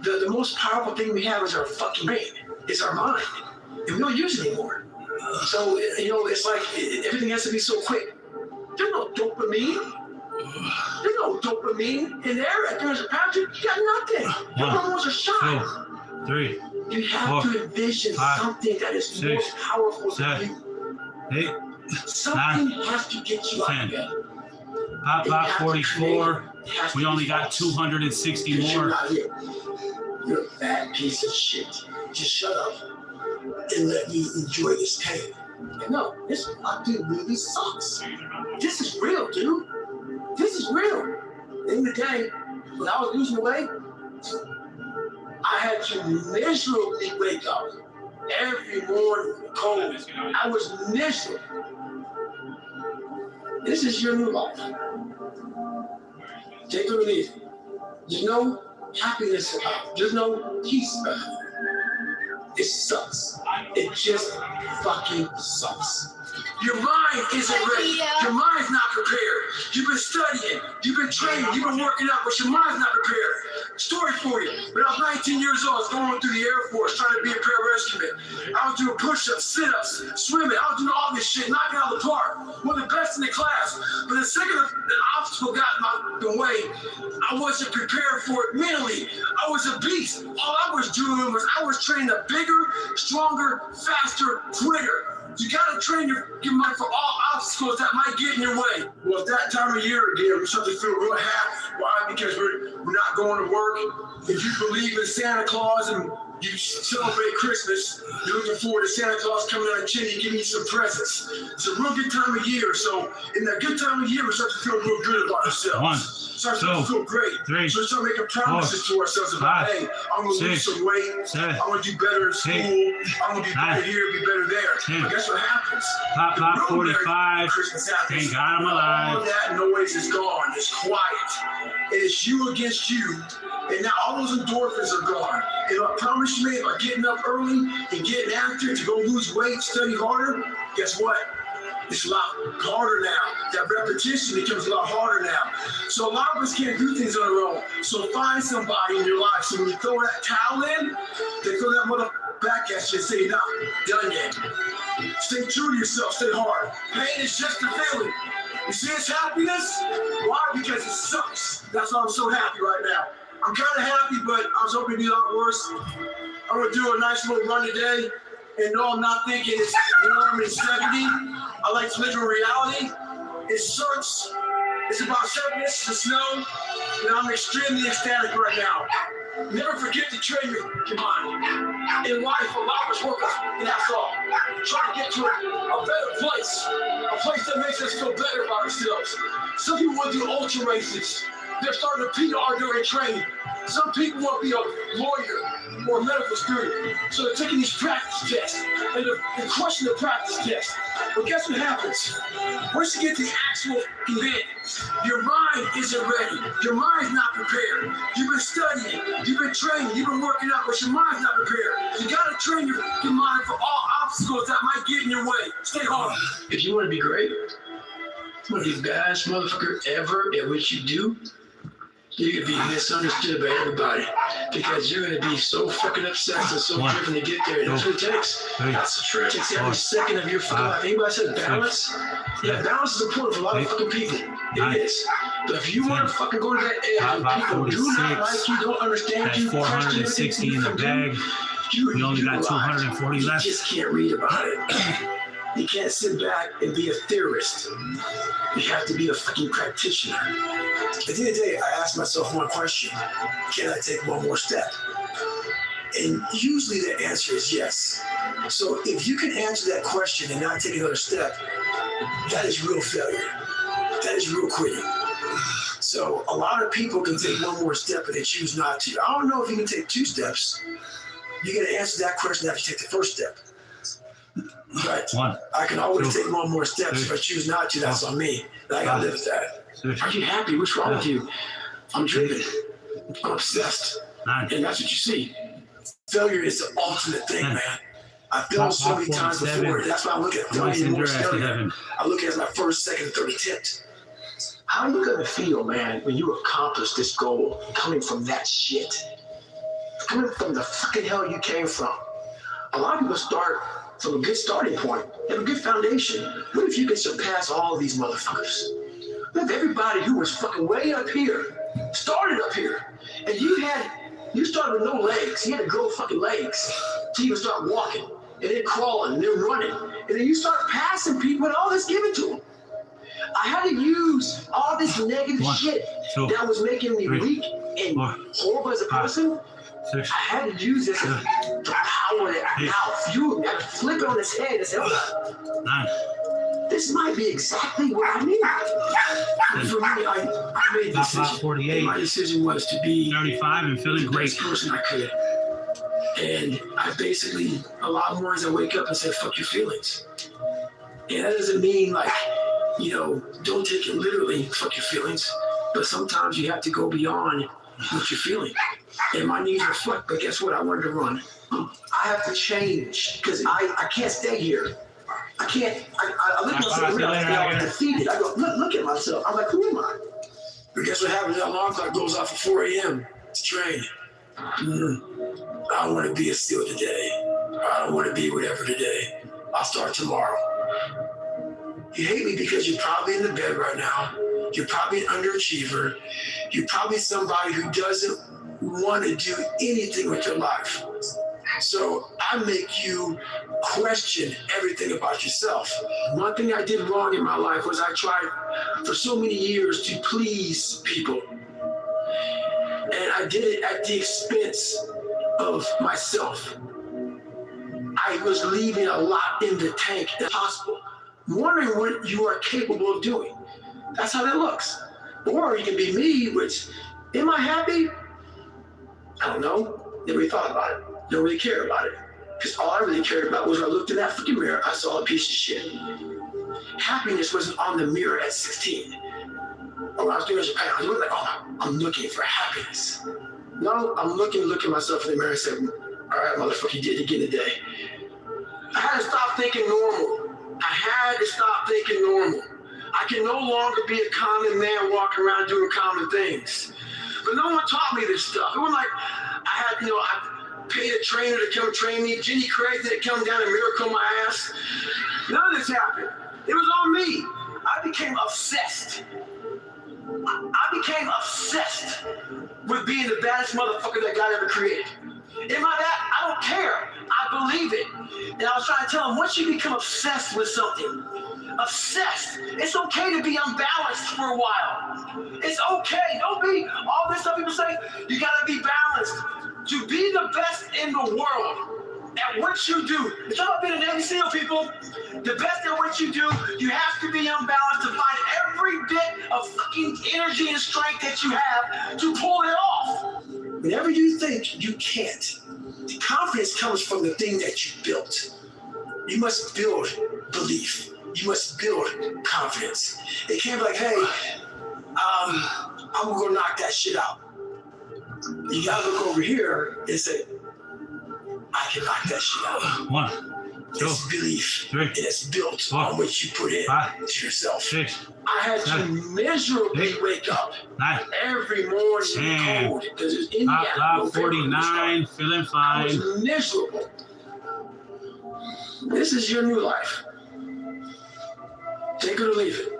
the most powerful thing we have is our fucking brain. It's our mind. And we don't use it anymore. So, it's like everything has to be so quick. There's no dopamine. There's no dopamine in there at 300 pounds. You got nothing. Your hormones are shot. 2, 3, You have 4, to envision 5, something that is 6, more powerful 7, than you. 8, Something has to get you out 10. of bed. Pop 44. We only got 260 more. You're a bad piece of shit. Just shut up and let me enjoy this pain. No, this fucking really sucks. This is real, dude. This is real. In the day, when I was losing weight, I had to miserably wake up every morning cold. I was miserable. This is your new life. Take it or leave it. There's no happiness about it. There's no peace about it. It sucks. It just fucking sucks. Your mind isn't ready. Your mind's not prepared. You've been studying. You've been training. You've been working out, but your mind's not prepared. Story for you. When I was 19 years old, I was going through the Air Force trying to be a pararescueman. I was doing push-ups, sit-ups, swimming. I was doing all this shit, knocking out the park. One of the best in the class. But the second the obstacle got in the way, I wasn't prepared for it mentally. I was a beast. All I was doing was I was training a bigger, stronger, faster, quicker. You gotta train your mind for all obstacles that might get in your way. Well, it's that time of year again, we start to feel real happy, Why? Because we're not going to work. If you believe in Santa Claus and you celebrate Christmas, you're looking forward to Santa Claus coming on the chimney and giving you some presents. It's a real good time of year. So in that good time of year, we start to feel real good about ourselves. Start to feel great. So we start making promises to ourselves about, hey, I'm going to lose some weight. I'm going to do better in school. I'm going to be better here, be better there. But guess what happens? Pop 45. Thank God I'm alive. All of that noise is gone. It's quiet. And it's you against you. And now all those endorphins are gone. And I promise you, man, by getting up early and getting after it to go lose weight, study harder, guess what? It's a lot harder now. That repetition becomes a lot harder now. So a lot of us can't do things on our own. So find somebody in your life. So when you throw that towel in, they throw that mother back at you and say, nah, done yet. Stay true to yourself. Stay hard. Pain is just a feeling. You see it's happiness? Why? Because it sucks. That's why I'm so happy right now. I'm kind of happy, but I was hoping it'd be a lot worse. I'm going to do a nice little run today. And no, I'm not thinking it's warm and 70. I like to live in reality. It sucks. It's about 7 inches of snow. And I'm extremely ecstatic right now. Never forget to train your mind. In life, a lot of us work and that's all. Try to get to a better place. A place that makes us feel better about ourselves. Some people want to do ultra races. They're starting to PR during training. Some people want to be a lawyer or a medical student. So they're taking these practice tests and they're crushing the practice test. But guess what happens? Once you get to the actual event, your mind isn't ready. Your mind's not prepared. You've been studying, you've been training, you've been working out, but your mind's not prepared. You gotta train your mind for all obstacles that might get in your way. Stay hard. If you want to be great, you want to be the best motherfucker ever at what you do, you can be misunderstood by everybody because you're going to be so fucking obsessed and so driven to get there. That's what it takes. That's the truth. It takes every second of your fucking life. Anybody said balance? Yeah, balance is important for a lot of fucking people. It is. But if you want to fucking go to that edge and people do not like you, don't understand you, 460 in the bag. We only got 240 left. You just can't read about it. You can't sit back and be a theorist. You have to be a fucking practitioner. At the end of the day, I ask myself one question. Can I take one more step? And usually the answer is yes. So if you can answer that question and not take another step, that is real failure. That is real quitting. So a lot of people can take one more step, but they choose not to. I don't know if you can take 2 steps. You got to answer that question after you take the first step. Right. I can always take one more step. If I choose not to, that's on me. And I gotta live with that. Are you happy? What's wrong with you? I'm driven. I'm obsessed. And that's what you see. Failure is the ultimate thing, man. I've failed so many times before. That's why I look at failure more failure. I look at it as my first, second, and third attempt. How are you gonna feel, man, when you accomplish this goal coming from that shit? Coming from the fucking hell you came from. A lot of people start from a good starting point. You have a good foundation. What if you can surpass all of these motherfuckers? What if everybody who was fucking way up here started up here? And you started with no legs. You had to grow fucking legs till you start walking and then crawling and then running. And then you start passing people and all this given to them. I had to use all this negative shit that was making me weak and horrible as a person. I had to use this to power that mouth. You got to flip it on his head and say, this might be exactly what I need. And for me, I made this decision. 48. My decision was to be 35 and feeling the great. best person I could. And I basically, a lot of mornings I wake up and say, fuck your feelings. And that doesn't mean like, don't take it literally, fuck your feelings. But sometimes you have to go beyond what you're feeling. And my knees are fucked, but guess what? I wanted to run. I have to change because I can't stay here. I can't. I look at myself and I was defeated. I go, look at myself. I'm like, who am I? But guess what happens? That alarm clock goes off at 4 a.m. to train. I don't want to be a SEAL today. I don't want to be whatever today. I'll start tomorrow. You hate me because you're probably in the bed right now. You're probably an underachiever. You're probably somebody who doesn't want to do anything with your life. So I make you question everything about yourself. One thing I did wrong in my life was I tried for so many years to please people. And I did it at the expense of myself. I was leaving a lot in the tank as possible, wondering what you are capable of doing. That's how that looks. Or you can be me, which, am I happy? I don't know. Never really thought about it. Don't really care about it. Because all I really cared about was when I looked in that freaking mirror, I saw a piece of shit. Happiness wasn't on the mirror at 16. Or when I was doing Japan, I was like, oh, I'm looking for happiness. No, I'm looking myself in the mirror and saying, all right, motherfucker, you did it again today. I had to stop thinking normal. I had to stop thinking normal. I can no longer be a common man walking around doing common things. But no one taught me this stuff. It was like, I paid a trainer to come train me. Jenny Craig to come down and miracle my ass. None of this happened. It was on me. I became obsessed. I became obsessed with being the baddest motherfucker that God ever created. Am I that? I don't care. I believe it. And I was trying to tell him, once you become obsessed with something, obsessed, it's okay to be unbalanced for a while. It's okay. Don't be all this stuff people say. You gotta be balanced. To be the best in the world at what you do. It's not about being a Navy SEAL, people. The best at what you do, you have to be unbalanced to find every bit of fucking energy and strength that you have to pull it off. Whenever you think you can't, the confidence comes from the thing that you built. You must build belief. You must build confidence. It can't be like, hey, I'm gonna go knock that shit out. You gotta look over here and say, I can knock that shit out. 1, 2, it's belief. 3, and it's built 4, on what you put in 5, to yourself. 6, I had 7, to miserably 8, wake up 9, every morning 10, cold because it's Indiana. 49, feeling fine. I was miserable. This is your new life. Take it or leave it.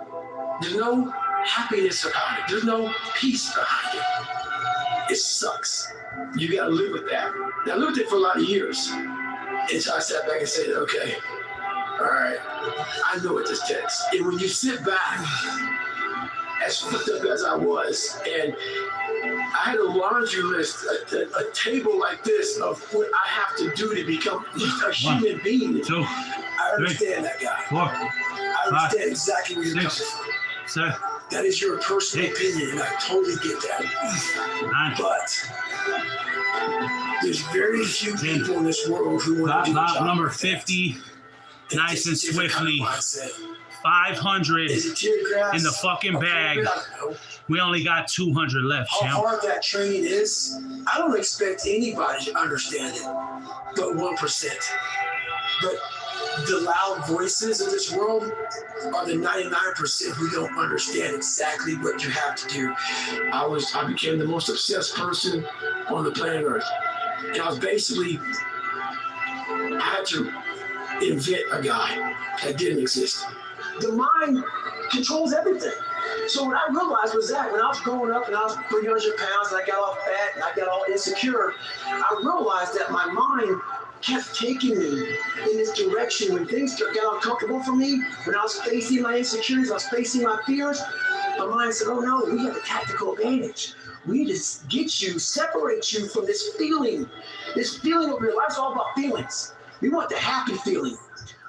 There's no happiness behind it. There's no peace behind it. It sucks. You gotta live with that. Now, I lived with it for a lot of years. And so I sat back and said, okay, all right, I know what this takes. And when you sit back, as fucked up as I was, and I had a laundry list, a table like this of what I have to do to become a human being. 2, I understand 3, that guy. 4, I understand 5, exactly where you're 6, coming from. 7, that is your personal 8, opinion, and I totally get that. 9, but there's very few people in this world who want to do the job. Number 50, nice and swiftly. 500 in the fucking bag. We only got 200 left, Champ. How hard that training is, I don't expect anybody to understand it, but 1%. But the loud voices of this world are the 99% who don't understand exactly what you have to do. I became the most obsessed person on the planet Earth. And I was basically, I had to invent a guy that didn't exist. The mind controls everything. So what I realized was that when I was growing up and I was 300 pounds and I got all fat and I got all insecure, I realized that my mind kept taking me in this direction. When things got uncomfortable for me, when I was facing my insecurities, I was facing my fears, my mind said, oh no, we have a tactical advantage. We need to get you, separate you from this feeling. This feeling over your life's all about feelings. We want the happy feeling.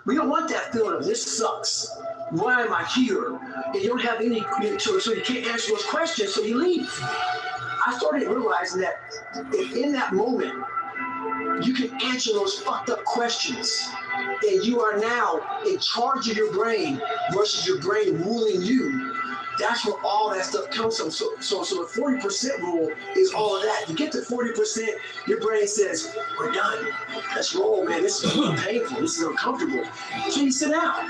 We don't want that feeling of this sucks. Why am I here? And you don't have any choice, so you can't answer those questions, so you leave. I started realizing that in that moment, you can answer those fucked up questions. And you are now in charge of your brain versus your brain ruling you. That's where all that stuff comes from. So the 40% rule is all of that. You get to 40%, your brain says, we're done. Let's roll, man. This is painful. This is uncomfortable. So you sit down.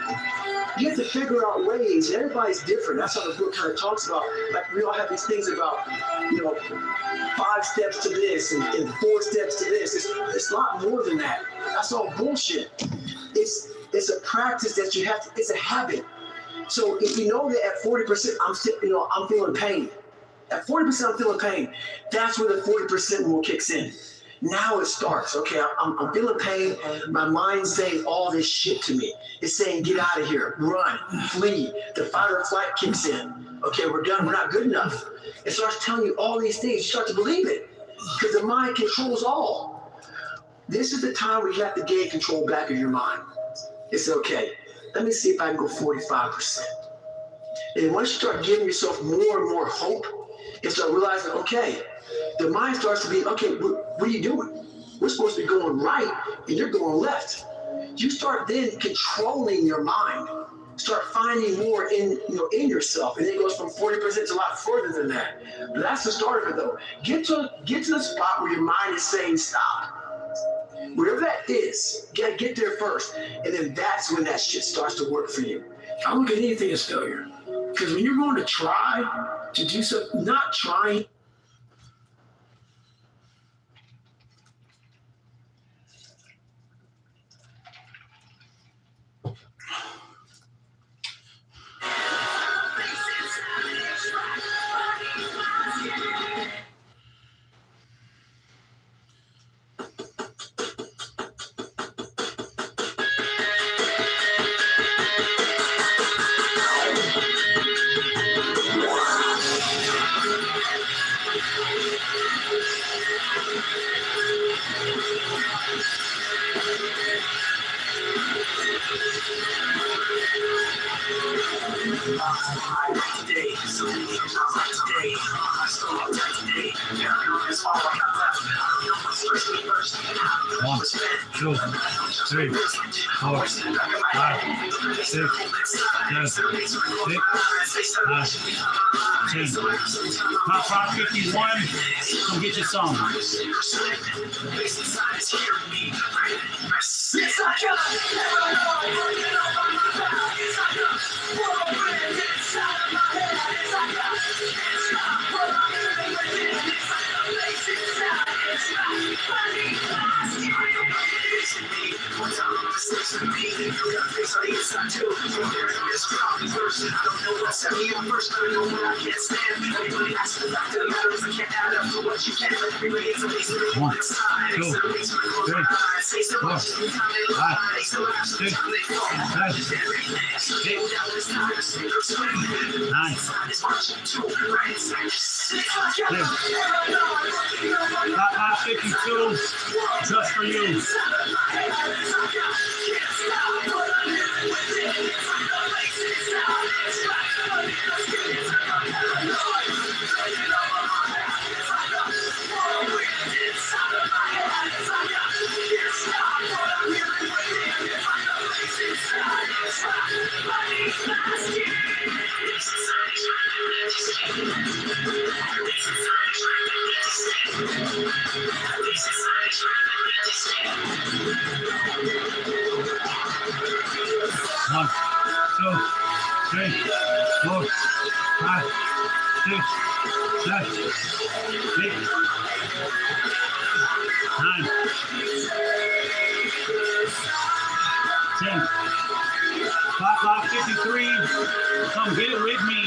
You have to figure out ways. Everybody's different. That's how the book kind of talks about. Like, we all have these things about, 5 steps to this and 4 steps to this. It's a lot more than that. That's all bullshit. It's a practice that you have to, it's a habit. So if you know that at 40%, I'm feeling pain. At 40%, I'm feeling pain. That's where the 40% rule kicks in. Now it starts. Okay, I'm feeling pain. My mind's saying all this shit to me. It's saying, get out of here, run, flee. The fight or flight kicks in. Okay, we're done. We're not good enough. It starts telling you all these things. You start to believe it because the mind controls all. This is the time where you have to gain control back of your mind. It's okay. Let me see if I can go 45%. And once you start giving yourself more and more hope, and start realizing, okay, the mind starts to be, okay, what are you doing? We're supposed to be going right, and you're going left. You start then controlling your mind. Start finding more in yourself, and it goes from 40% to a lot further than that. But that's the start of it, though. Get to the spot where your mind is saying stop. Wherever that is, get there first, and then that's when that shit starts to work for you. I look at anything as failure, because when you're going to try to do something, not trying. One, two, three, 4, 5, 6, 7, 8, 9, 10. Top 51. Come get your song. One, 2, 3, 4, 5, 6, 7, 8, 9, 10. Top 52, just for you. One, 2, 3, 4, 5, 6, 7, 8, 9, 10. Top 53. Come get it with me.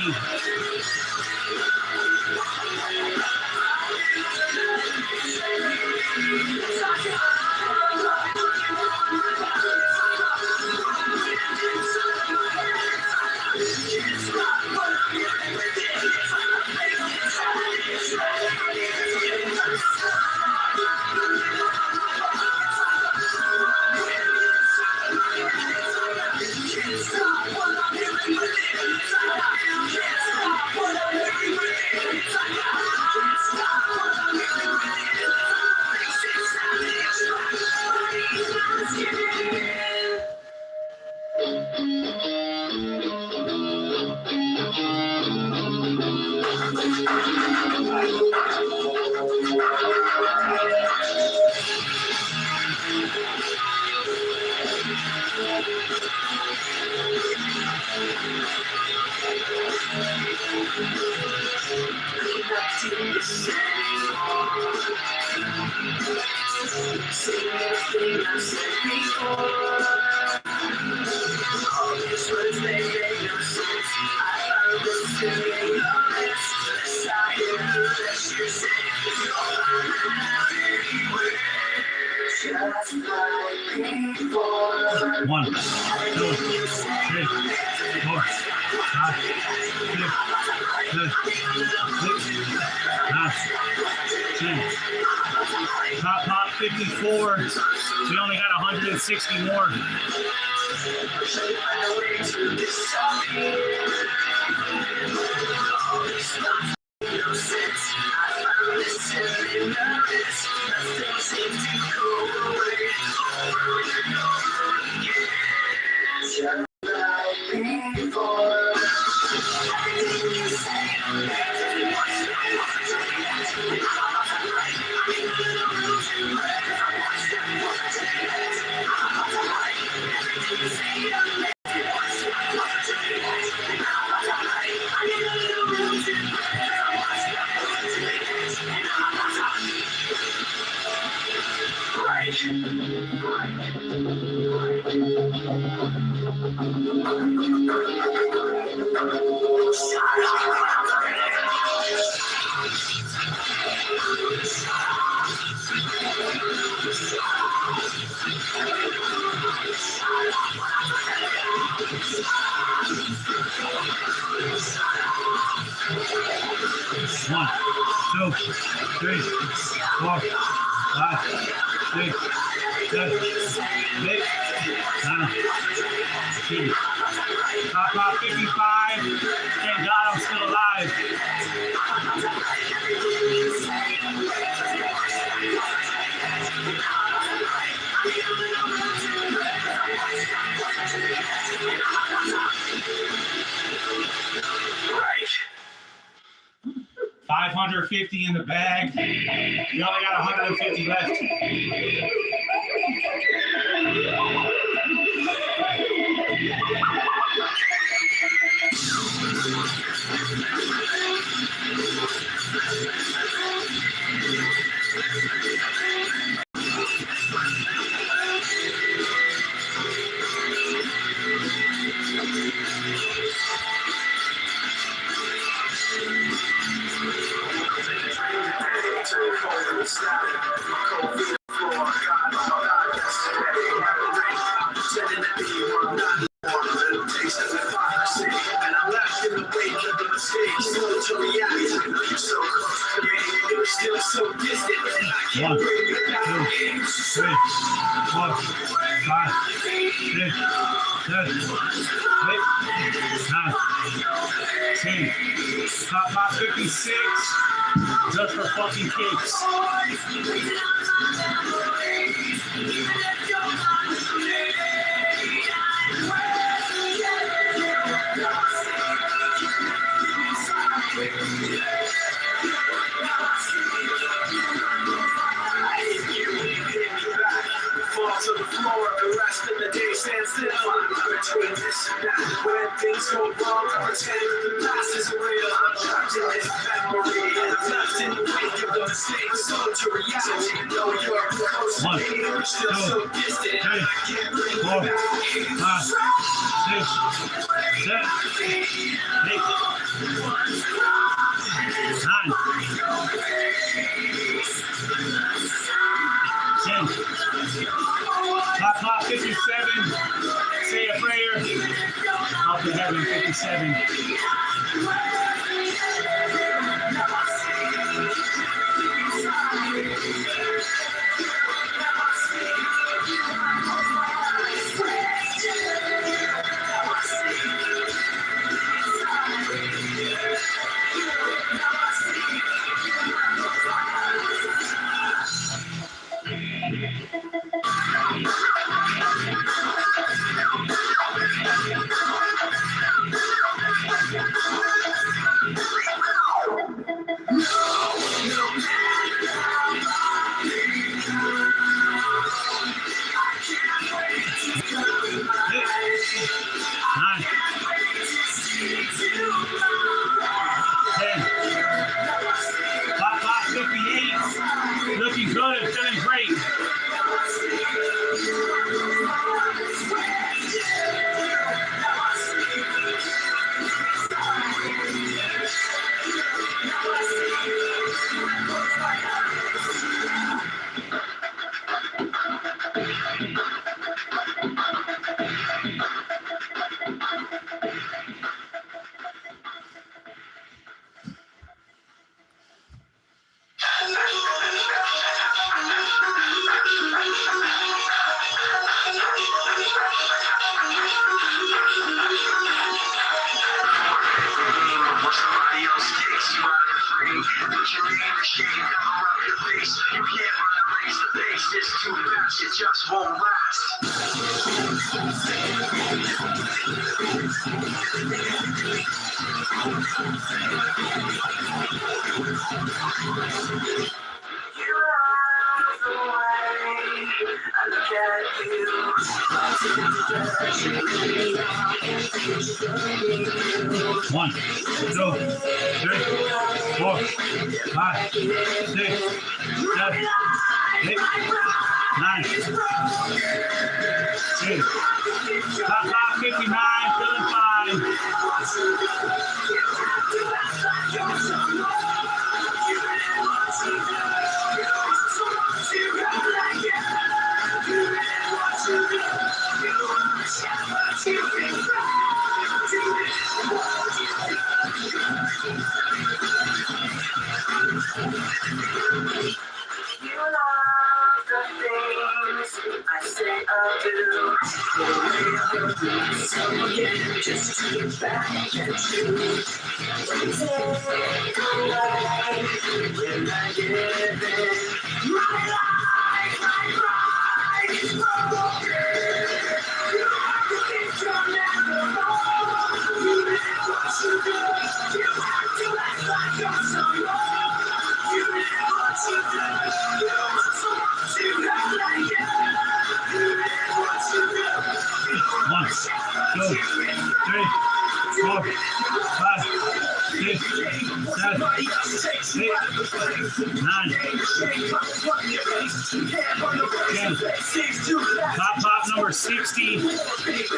1, 2, 3, 4, 5, 6, 7, 8, 9, 10. Top 54. We only got 160 more. One, two, three, 4, 5, 6, 7, 8, 9, 10. Top 55. Thank God I'm still alive. Right. 550 in the bag. We only got 150 left. One, 2, 3, 4, 5, 6, 7, 8, 9, 10. Top 56. Just for fucking kicks. Fall to the floor, the rest of the day stands still. Between this and that, when things go wrong, I pretend the past isn't real. I'm trapped in this memory, and I'm left in the wake of the mistakes. So to reality, you know you're close to me, you're still so distant, and I can't bring you back. 5, 6, 7, 8, 9, 10. Top 57. Say a prayer. Up to heaven, 57. Looking good and feeling great. Just won't last. One, two, three, 4, 5, 6, 7, 8, 9, 10. Top 59, feeling fine. Just to back at you. Take away when I give it. My life, my pride is broken. You have to get your never wrong. You did what you did. You have to act like you're someone. You did what you did. You want someone to act like you. You did what you did. 1, 2, 3, 4, 5, 6, 7, 8, 9, 10. Pop number 60,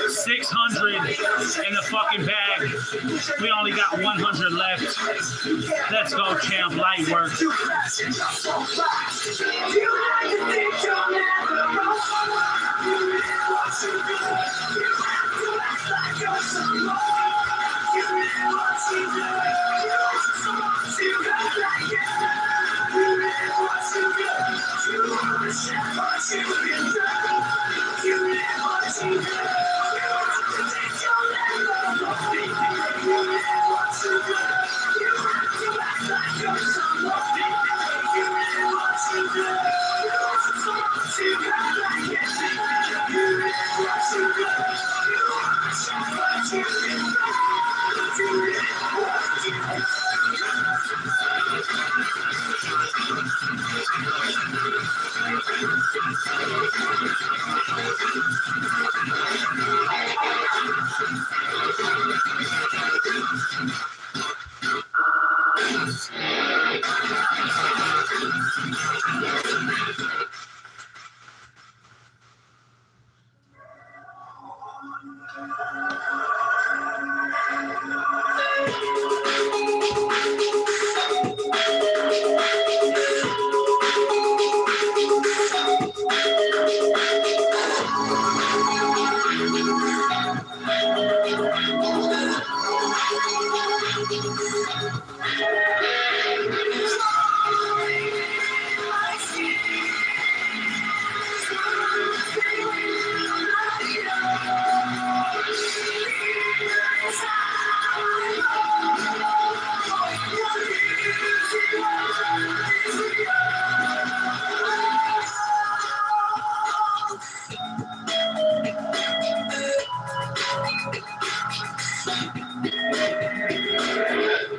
600 in the fucking bag. We only got 100 left. Let's go, champ. Light work.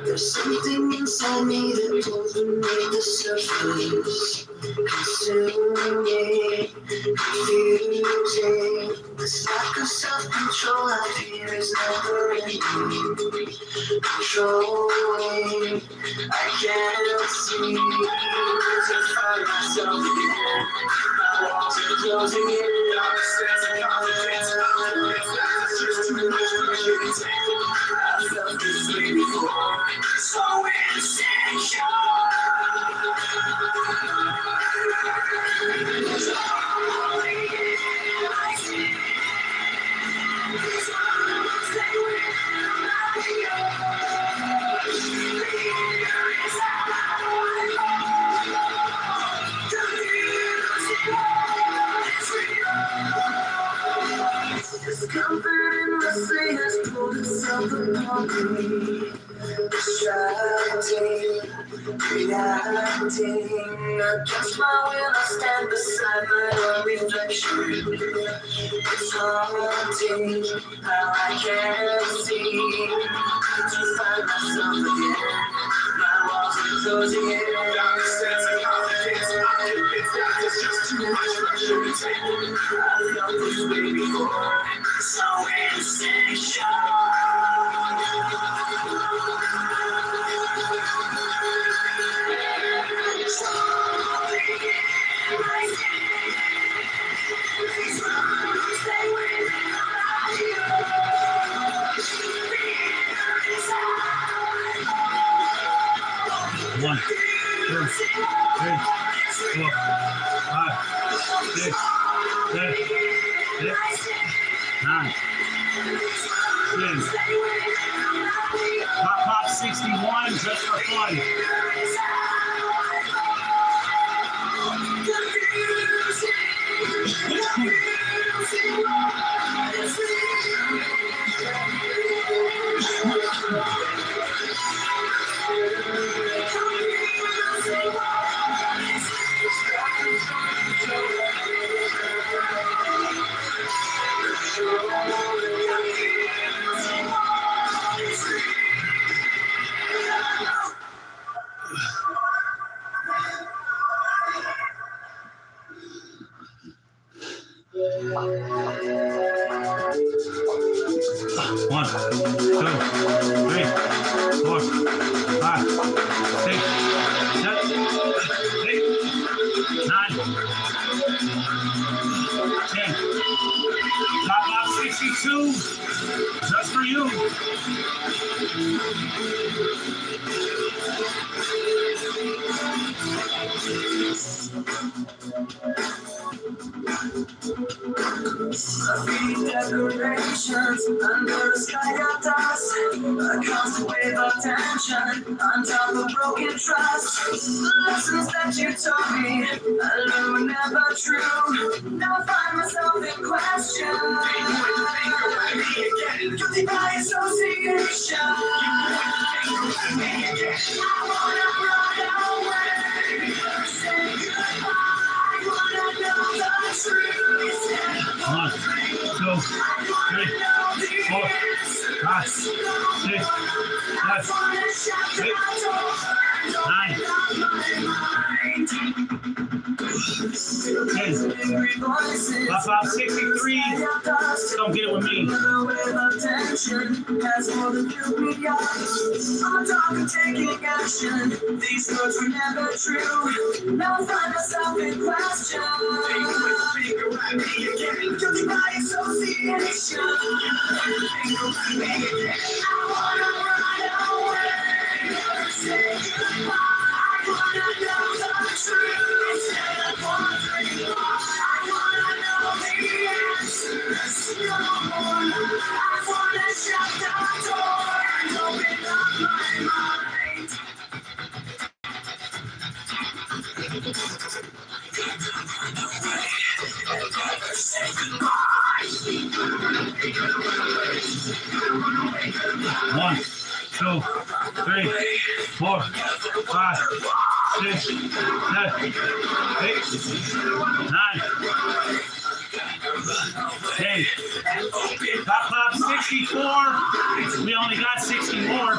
There's something inside me that pulls beneath the surface, consuming, confusing. This lack of self-control I fear is never ending, controlling. I can't see to find myself again. My walls are closing in. I felt this way before, so insecure. distracting, reacting against my will. I stand beside my own reflection. It's haunting how I can't see to find myself again. My walls are closing in. Without a sense of confidence, I'm convinced that there's just too much pressure to take. I've felt this way before, so insecure. One, 2, 3, 4, 5, 6, 7, 8, 9, 10. Pop 61 just for fun. One, 2, 3, 4, 5, 6, 7, 8, 9, 10. Top 62, just for you. Decorations under a sky of dust, a constant wave of tension on top of broken trust. The lessons that you taught me, I learned were never true. Now I find myself in question. Guilty by association. I wanna run away. Say goodbye. I wanna know the truth. 1, 2, 3, 4, 5, 6, 7, 8, 9, 10. Pop 63. Come get it with me. I'm a dog taking action. These words were never true. Now I find myself in question. Guilty by association. I wanna run away. Say goodbye. I wanna know the truth. I wanna know the answers. No more. I wanna shut the door and open up my mind. One, 2, 3, 4, 5, 6, 7, 8, 9, 10. Pop 64. We only got 60 more.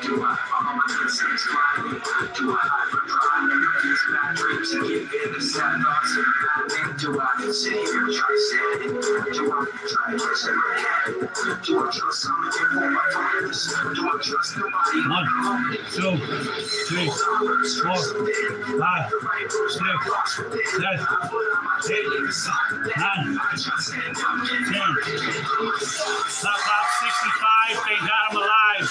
Do I follow my instincts blindly? Do I hide from pride? These bad dreams and get in the sad thoughts of bad things. Do I sit here and try to stand it? Do I try to push in my head? Do I trust someone to hold my fingers? Do I trust nobody? 1, 2, 3, 4, 5, 6, 7, 8, 9, 10. Top 65, they got him alive.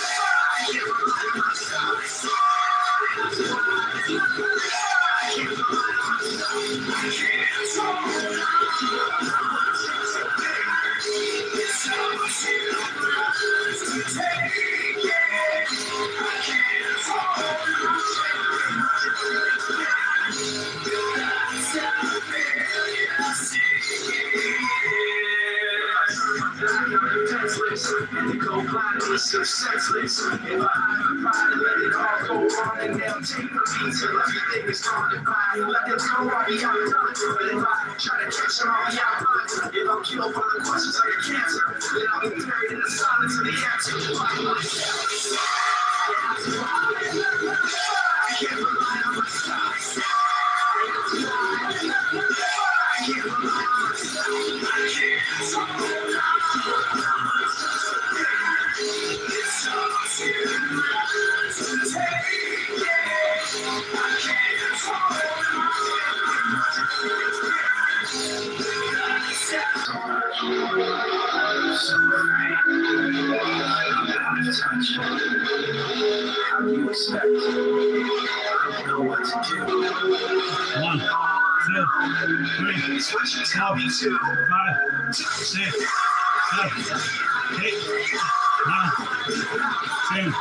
And they go blind, they so senseless. If I hide my pride and let it all go wrong, and they'll take from me till everything is gone and fine. Let them go, I'll be outdone. But if I try to catch them, I'll be outdone. If I'm killed by the questions like a cancer, then I'll be buried in the silence of the answer. By myself. I can't rely on myself. I can't rely on myself. I can't. How do you expect? I don't know what to do. 1, 2, 3, 4, 5, 6, 7, 8, 9, 10.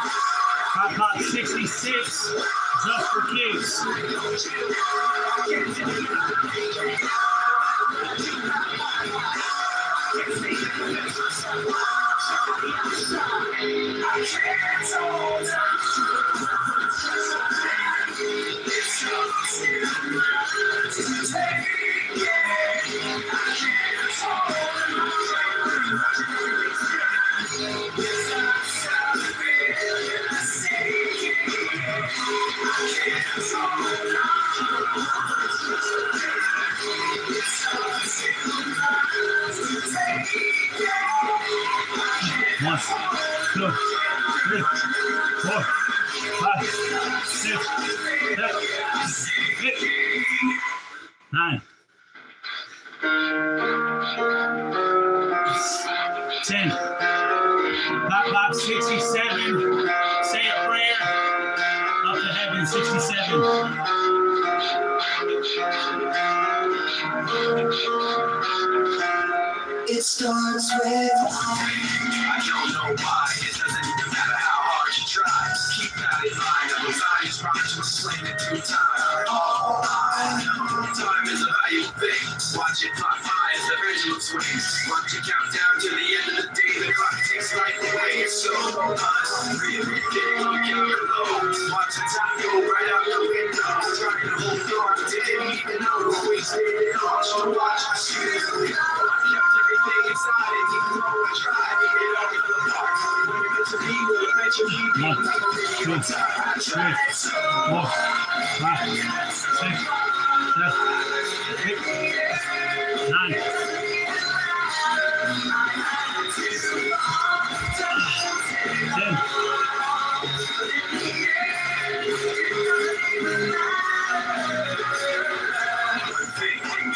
Top 66, just for kicks. One, 2, 3, 4, 5, 6, 7, 8, 9, 10. Top 67. Say a prayer. Up to heaven, 67. It starts with I don't know why. It doesn't even matter how hard you try. Keep that in mind. I was eyes rocked to explain it 2 times. All I know, time is a valuable thing. Watch it fly by as the pendulum swings. Watch it count down to the end of the day. The clock takes life away. It's so unreal. Getting on the counter low. Watch the time go right out the window. Trying to hold on. Didn't even know. Wasted it all. So watch my shoes. Everything inside it, even though I tried, it all fell apart. When you're meant to be, when you're meant to be, 1, 2, 3, 4, 5, 6, 7, 8, 9. 10.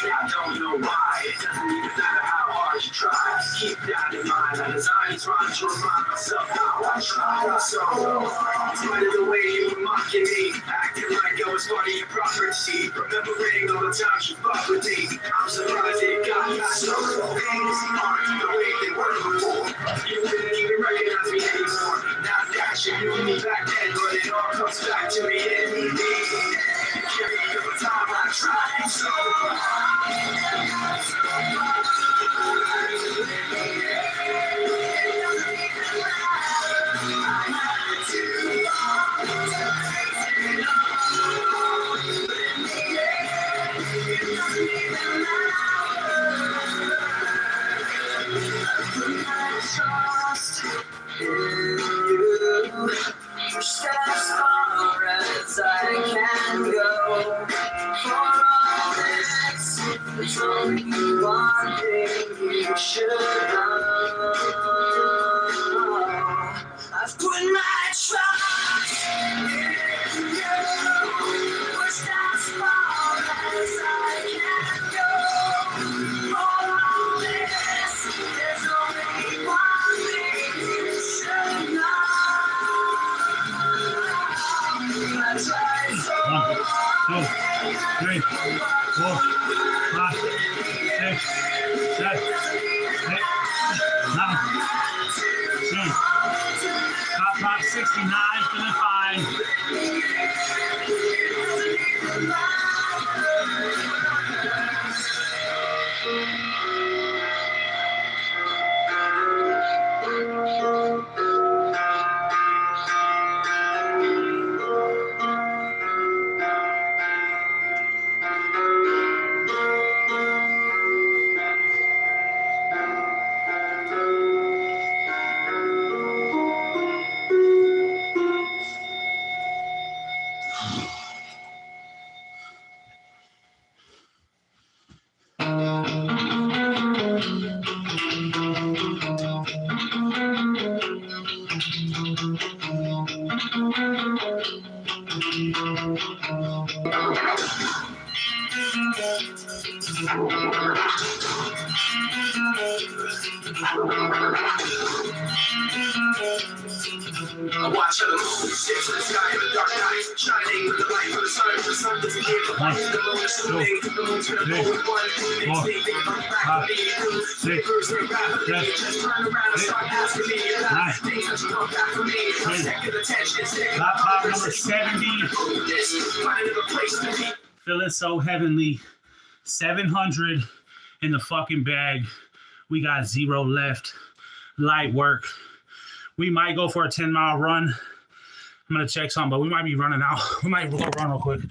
I don't know why. It doesn't even matter how hard you try. Keep that in mind. I designed trying to remind myself how I tried. So, in spite of the way you were mocking me, acting like I was part of your property, remembering all the times you fought with me. I'm surprised it got so. Things aren't the way they were before. You didn't even recognize me anymore. Not that you knew me back then, but it all comes back to me in me. Carry the time I tried so. Trust in you. Just as far as I can go. 3, 4, 5, 6, 7, 8, 9, 10. Top 69, feeling fine. I watch other moons sit to the sky in the dark night, shining with the light from the sun. The sun doesn't give the light. The moon is swimming. The moon's gonna go with one. Makes me think I'm back to me. Papers are back to me. Just turn around and start asking me about things that you come back for me. Second attention. Laptop number 70. Finding a place to be. Feeling so heavenly. 700 in the fucking bag. We got 0 left. Light work. We might go for a 10-mile run. I'm gonna check something, but we might be running out. We might go run real quick.